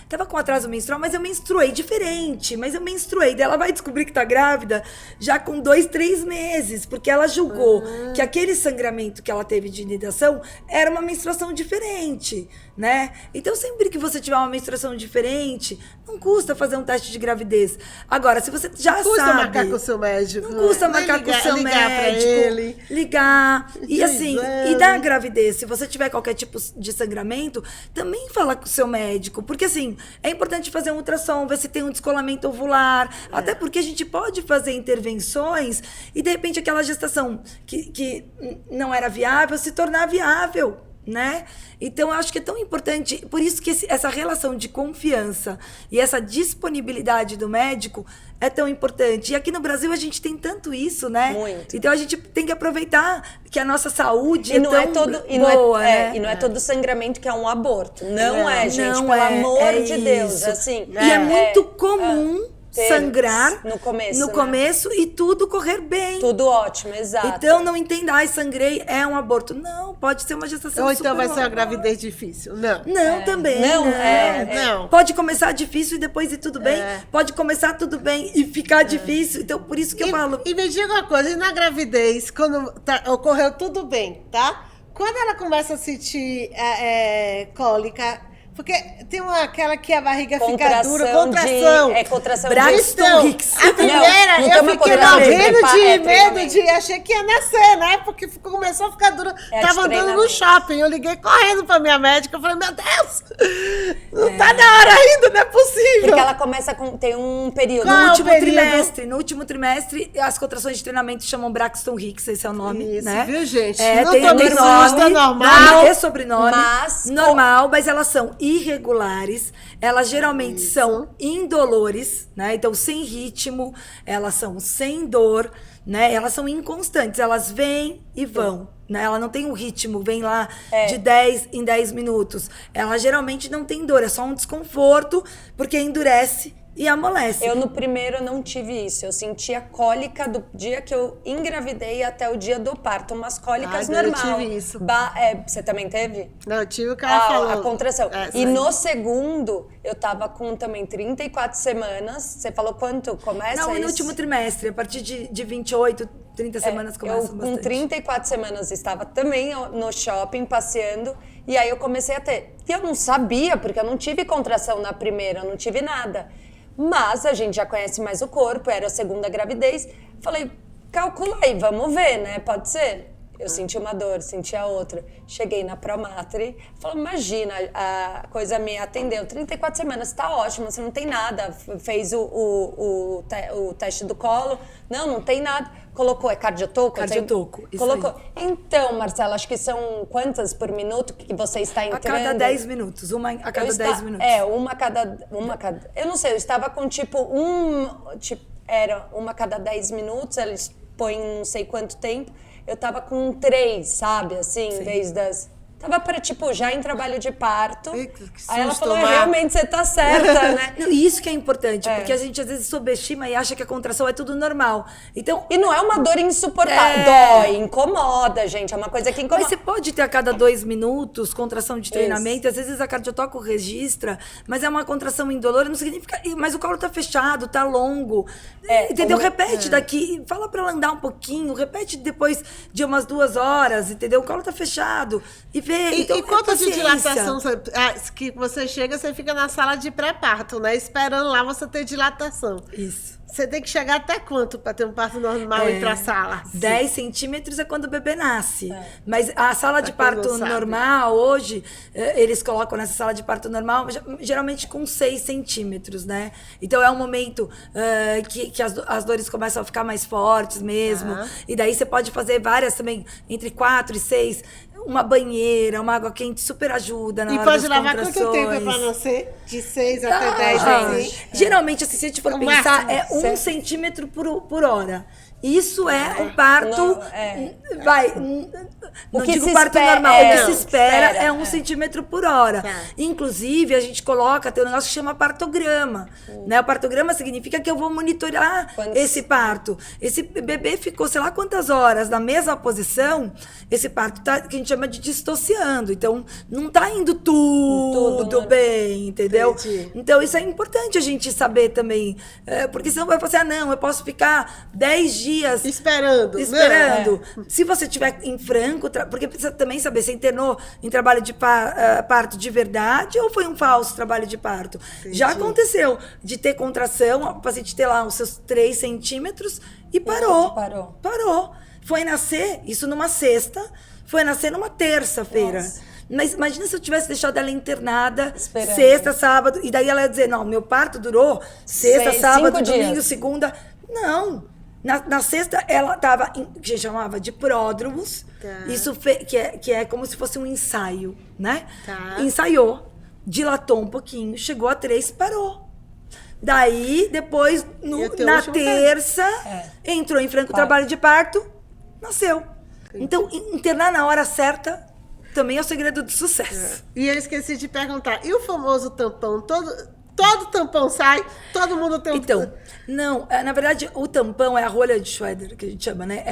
tava com atraso menstrual, mas eu menstruei diferente, mas eu menstruei. Daí ela vai descobrir que tá grávida já com 2, 3 meses, porque ela julgou que aquele sangramento que ela teve de nidação era uma menstruação diferente, né? Então, sempre que você tiver uma menstruação diferente, não custa fazer um teste de gravidez. Agora, se você já sabe... Custa marcar com o seu médico. Não custa marcar com o seu ligar médico. Pra ele. Ligar. E assim, Exame. e da gravidez, se você tiver qualquer tipo de sangramento, também fala com o seu médico. Porque assim, é importante fazer um ultrassom, ver se tem um descolamento ovular. Até porque a gente pode fazer intervenções e, de repente, aquela gestação que não era viável se tornar viável. Né? Então, eu acho que é tão importante, por isso que essa relação de confiança e essa disponibilidade do médico é tão importante. E aqui no Brasil a gente tem tanto isso, né? Muito. Então a gente tem que aproveitar que a nossa saúde E não é é tão todo, boa, né? e não é todo sangramento que é um aborto. Não, Não, é, gente. não Pelo é, amor é de Deus. isso. Assim, E é muito comum ter sangrar no começo, no né? começo e tudo correr bem. Tudo ótimo, exato. Então não entenda, sangrei, é um aborto. Não, pode ser uma gestação Ou então vai ser uma normal. gravidez difícil. Não. Não, também. Não, Não. Pode começar difícil e depois ir tudo bem. Pode começar tudo bem e ficar difícil. Então, por isso que eu falo. E me diga uma coisa, e na gravidez, quando ocorreu tudo bem, tá? Quando ela começa a sentir cólica, porque tem aquela que a barriga fica dura, contração. Contração Braxton Hicks. A primeira, não tem eu uma fiquei contração morrendo de medo treinamento. achei que ia nascer, né? Porque começou a ficar dura. É Tava de andando no treinamento. shopping, eu liguei correndo pra minha médica, eu falei, meu Deus, não tá na hora ainda, não é possível. Porque ela começa tem um período. Qual? No último período. trimestre. No último trimestre, as contrações de treinamento chamam Braxton Hicks, esse é o nome, Isso, né? viu, gente? É, Não tem tô nome, normal, nome e sobrenome. Mas- normal, mas elas são irregulares. Elas geralmente são indolores, né? Então, sem ritmo, elas são sem dor, né? Elas são inconstantes, elas vêm e vão. Né? Ela não tem um ritmo, vem lá de 10 em 10 minutos. Ela geralmente não tem dor, é só um desconforto, porque endurece e amolece. Eu no primeiro não tive isso. Eu sentia cólica do dia que eu engravidei até o dia do parto. Umas cólicas Ai, eu normal. tive isso. Você também teve? Não, eu tive o que ela falou. A contração. E sim. no segundo, eu tava com também 34 semanas. Você falou quanto começa Não, e no isso? último trimestre, a partir de 28, 30 semanas começam Eu, com bastante. 34 semanas, estava também no shopping, passeando. E aí eu comecei a ter. E eu não sabia, porque eu não tive contração na primeira, eu não tive nada. Mas a gente já conhece mais o corpo, era a segunda gravidez. Falei, calcula aí, vamos ver, né? Pode ser? Eu senti uma dor, senti a outra. Cheguei na Promatri, falei, imagina, a coisa me atendeu. 34 semanas, tá ótimo, você não tem nada. Fez o teste do colo. Não tem nada. Colocou, é cardiotoco? Cardiotoco, isso colocou. Então, Marcela, acho que são quantas por minuto que você está entrando? A cada 10 minutos, uma a cada 10 minutos. Uma a cada... Eu não sei, eu estava com era uma a cada 10 minutos, eles põem não sei quanto tempo. Eu tava com 3, sabe, assim, desde as... Tava já em trabalho de parto. Ih, que Aí ela susto, falou, Mar. realmente você tá certa, né? Não, e isso que é importante, porque a gente às vezes subestima e acha que a contração é tudo normal. Então, E não é uma dor insuportável. Dói, incomoda, gente. É uma coisa que incomoda. mas você pode ter a cada 2 minutos contração de treinamento, às vezes a cardiotoco registra, mas é uma contração indolor, não significa... Mas o colo tá fechado, tá longo. Entendeu? Repete daqui, fala pra ela andar um pouquinho, repete depois de umas 2 horas, entendeu? O colo tá fechado. E vê, então, E quanto de paciência. dilatação que você chega, você fica na sala de pré-parto, né? Esperando lá você ter dilatação. Isso. Você tem que chegar até quanto para ter um parto normal e ir pra sala? 10 centímetros é quando o bebê nasce. Mas a sala de Pra quem parto não sabe. normal, hoje, eles colocam nessa sala de parto normal, geralmente com 6 centímetros, né? Então é um momento que as dores começam a ficar mais fortes mesmo. E daí você pode fazer várias também, entre 4 e 6. Uma banheira, uma água quente super ajuda na E hora pode das levar quanto tempo contrações. para nascer? De 6 até 10, assim? Geralmente, assim, se a gente for O pensar, máximo, é 1 centímetro por hora. Isso é o parto. Não que digo se parto espera, normal. O que se não, espera espera, é 1 centímetro por hora. Tá. Inclusive, a gente coloca, tem um negócio que chama partograma. Né? O partograma significa que eu vou monitorar esse parto. Esse bebê ficou, sei lá quantas horas na mesma posição, esse parto tá, que a gente chama de distociando. Então, não tá indo tudo bem, entendeu? Entendi. Então, isso é importante a gente saber também. Porque senão vai falar assim, não, eu posso ficar 10 dias Esperando. Se você estiver em franco, porque precisa também saber se internou em trabalho de parto de verdade ou foi um falso trabalho de parto. Entendi. Já aconteceu de ter contração, o paciente ter lá os seus 3 centímetros e parou. Foi nascer, isso numa sexta, foi nascer numa terça-feira. Mas imagina se eu tivesse deixado ela internada Esperando. sexta, sábado, e daí ela ia dizer, não, meu parto durou sexta, sábado, 5 domingo, dias. segunda. Não. Na sexta, ela estava, que a gente chamava de pródromos. Tá. Isso que é como se fosse um ensaio, né? Tá. Ensaiou, dilatou um pouquinho, chegou a 3, parou. Daí, depois, E até na hoje não terça, entrou em franco trabalho de parto, nasceu. Então, internar na hora certa também é o segredo do sucesso. E eu esqueci de perguntar, e o famoso tampão? Todo tampão sai, todo mundo tem um Então, não, na verdade, o tampão é a rolha de Schroeder, que a gente chama, né?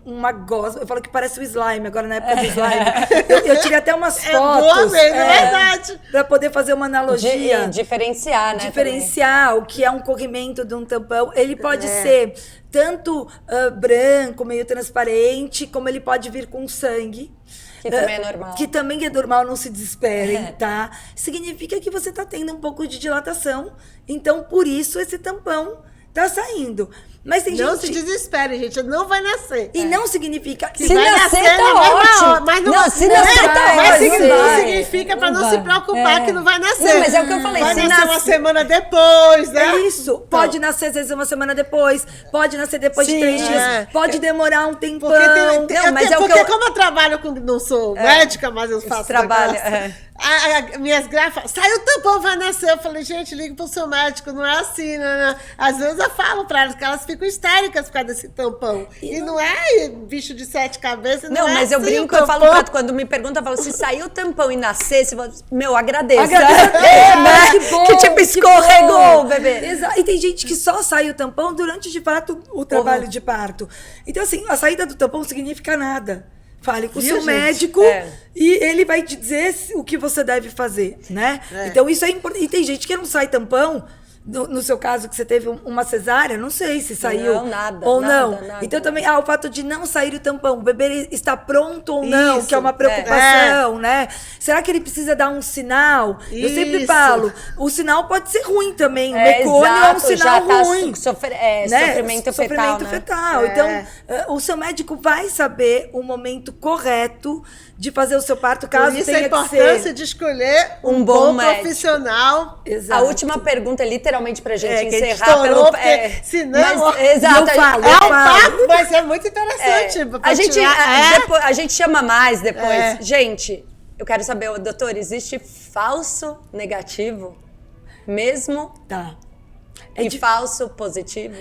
Uma gosma. Eu falo que parece o slime, agora na época do slime. Eu tirei até umas fotos. boa mesmo, é verdade. Pra poder fazer uma analogia. Diferenciar, né? Diferenciar o que é um corrimento de um tampão. Ele pode ser tanto branco, meio transparente, como ele pode vir com sangue. Que também é normal. Que também é normal, não se desesperem, tá? Significa que você tá tendo um pouco de dilatação, então por isso esse tampão tá saindo. Mas tem Não gente... se desespere, gente, não vai nascer. E não significa... Se Se vai nascer, nascer tá na mesma ótimo. hora, mas Não, se nascer, tá mas ótimo. não Vai. significa para não Vai. se preocupar que não vai nascer. Não, mas é o que eu falei, Vai se nascer uma nascer- semana depois, né? É isso. Pode nascer, às vezes, uma semana depois. Pode nascer depois de Sim, 3 dias. é. Pode demorar um tempão. Porque, Não, mas é o porque que eu- como eu trabalho com... Não sou médica, mas eu faço trabalho, negócio. Minhas grafas... Saiu o tampão, vai nascer. Eu falei, gente, liga pro seu médico. Não é assim, né? Às vezes eu falo pra elas que elas ficam histéricas por causa desse tampão. E não é bicho de 7 cabeças. Não, é mas eu assim, brinco, o eu falo tampão. pra tu, quando me pergunta, eu falo, se sair o tampão e nascer, se você... Meu, agradeço. Agradeço. né? Que bom, Que tipo, que escorregou bom. o bebê. Exato. E tem gente que só sai o tampão durante, de fato, o trabalho de parto. Então, assim, a saída do tampão não significa nada. Fale com o Viu, seu gente? médico e ele vai te dizer o que você deve fazer, né? Então, isso é importante. E tem gente que não sai tampão. No seu caso, que você teve uma cesárea, não sei se saiu Não, nada, ou nada, não. nada. Então, também, o fato de não sair o tampão, o bebê está pronto ou não, Isso, que é uma preocupação, né? Será que ele precisa dar um sinal? Eu sempre Isso. falo, o sinal pode ser ruim também. O mecônio é um exato, sinal já tá ruim. né? Sofrimento fetal, Sofrimento né? fetal. Então, o seu médico vai saber o momento correto de fazer o seu parto, caso Por isso tenha a que importância ser. de escolher um bom bom médico. profissional. A Exato. última pergunta é literalmente pra gente Que a gente encerrar estourou, pelo... porque senão... Mas, exato, eu falo, É eu um falo. papo, mas é muito interessante. pra A gente, continuar. depois, a gente chama mais depois. É. Gente, eu quero saber, doutor, existe falso negativo mesmo Tá. e falso positivo?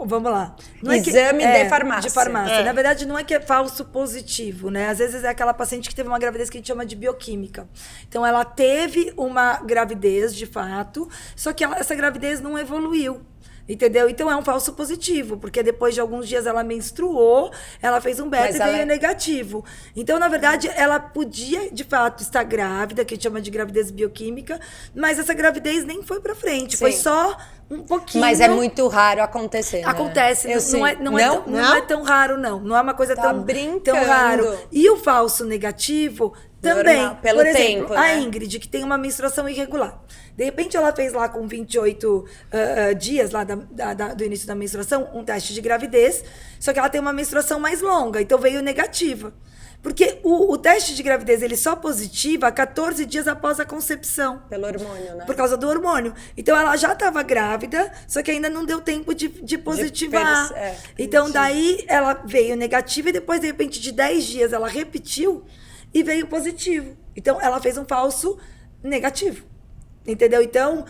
Vamos lá. Exame de farmácia. De farmácia. Na verdade, não é que é falso positivo, né? Às vezes é aquela paciente que teve uma gravidez que a gente chama de bioquímica. Então, ela teve uma gravidez, de fato, só que essa gravidez não evoluiu. Entendeu? Então é um falso positivo, porque depois de alguns dias ela menstruou, ela fez um beta Mas e ela veio é- negativo. Então, na verdade, ela podia, de fato, estar grávida, que a gente chama de gravidez bioquímica, mas essa gravidez nem foi pra frente, foi Sim. só um pouquinho. Mas é muito raro acontecer, né? Acontece, Eu não, é, sim. não, é tão, não é tão raro, não. Não é uma coisa Tá tão, brincando. tão raro. E o falso negativo também. Normal, pelo Por exemplo, tempo, a né? Ingrid, que tem uma menstruação irregular. De repente, ela fez lá com 28 dias lá do início da menstruação, um teste de gravidez, só que ela tem uma menstruação mais longa, então veio negativa. Porque o teste de gravidez, ele só positiva 14 dias após a concepção. Pelo hormônio, né? Por causa do hormônio. Então, ela já estava grávida, só que ainda não deu tempo de positivar. Então, daí, ela veio negativa e depois, de repente, de 10 dias, ela repetiu e veio positivo. Então, ela fez um falso negativo. Entendeu? Então,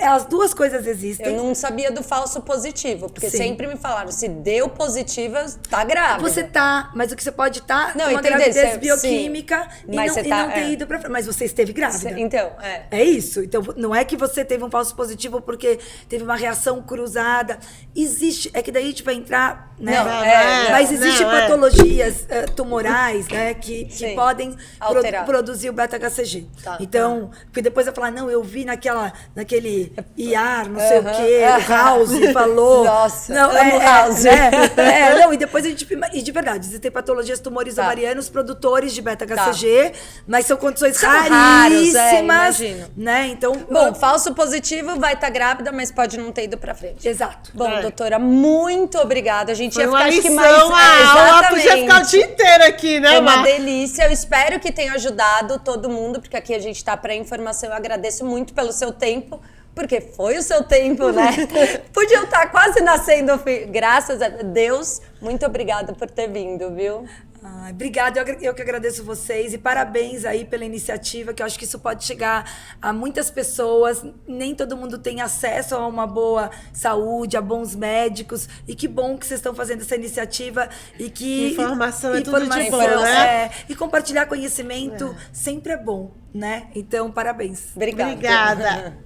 as duas coisas existem. Eu não sabia do falso positivo, porque Sim. sempre me falaram, se deu positiva, tá grávida. Você tá, mas o que você pode estar Não, com uma entender, gravidez sim. bioquímica e Mas não, você tá- e não ter ido pra frente. Mas você esteve grávida. Então, É isso. Então, não é que você teve um falso positivo porque teve uma reação cruzada. Existe. É que daí a gente vai entrar, né? Não, Mas existem não, patologias tumorais, né? Que Sim. podem Alterar. produzir o beta-HCG. Tá. Então, porque depois vai falar, não, eu vi naquele IAR, não sei o quê, o House falou. Nossa, não, amo House. não, e depois a gente. E de verdade, existem patologias tumores ovarianos produtores de beta-HCG, mas são condições São raros, raríssimas. imagino. Né? Então. bom, falso positivo vai estar grávida, mas pode não ter ido pra frente. Exato. Bom, doutora, muito obrigada. A gente Foi ia uma ficar, acho que lição, mais... a aula podia ficar o dia inteiro aqui, né, É uma Mar? delícia. Eu espero que tenha ajudado todo mundo, porque aqui a gente tá para informação. Eu agradeço muito pelo seu tempo, porque foi o seu tempo, né? Podia estar quase nascendo, graças a Deus. Muito obrigada por ter vindo, viu? Ai, obrigada, eu que agradeço vocês e parabéns aí pela iniciativa, que eu acho que isso pode chegar a muitas pessoas. Nem todo mundo tem acesso a uma boa saúde, a bons médicos, e que bom que vocês estão fazendo essa iniciativa e que Informação é tudo de informação, bom, né? e compartilhar conhecimento sempre é bom, né? Então, parabéns. Obrigada. Obrigada.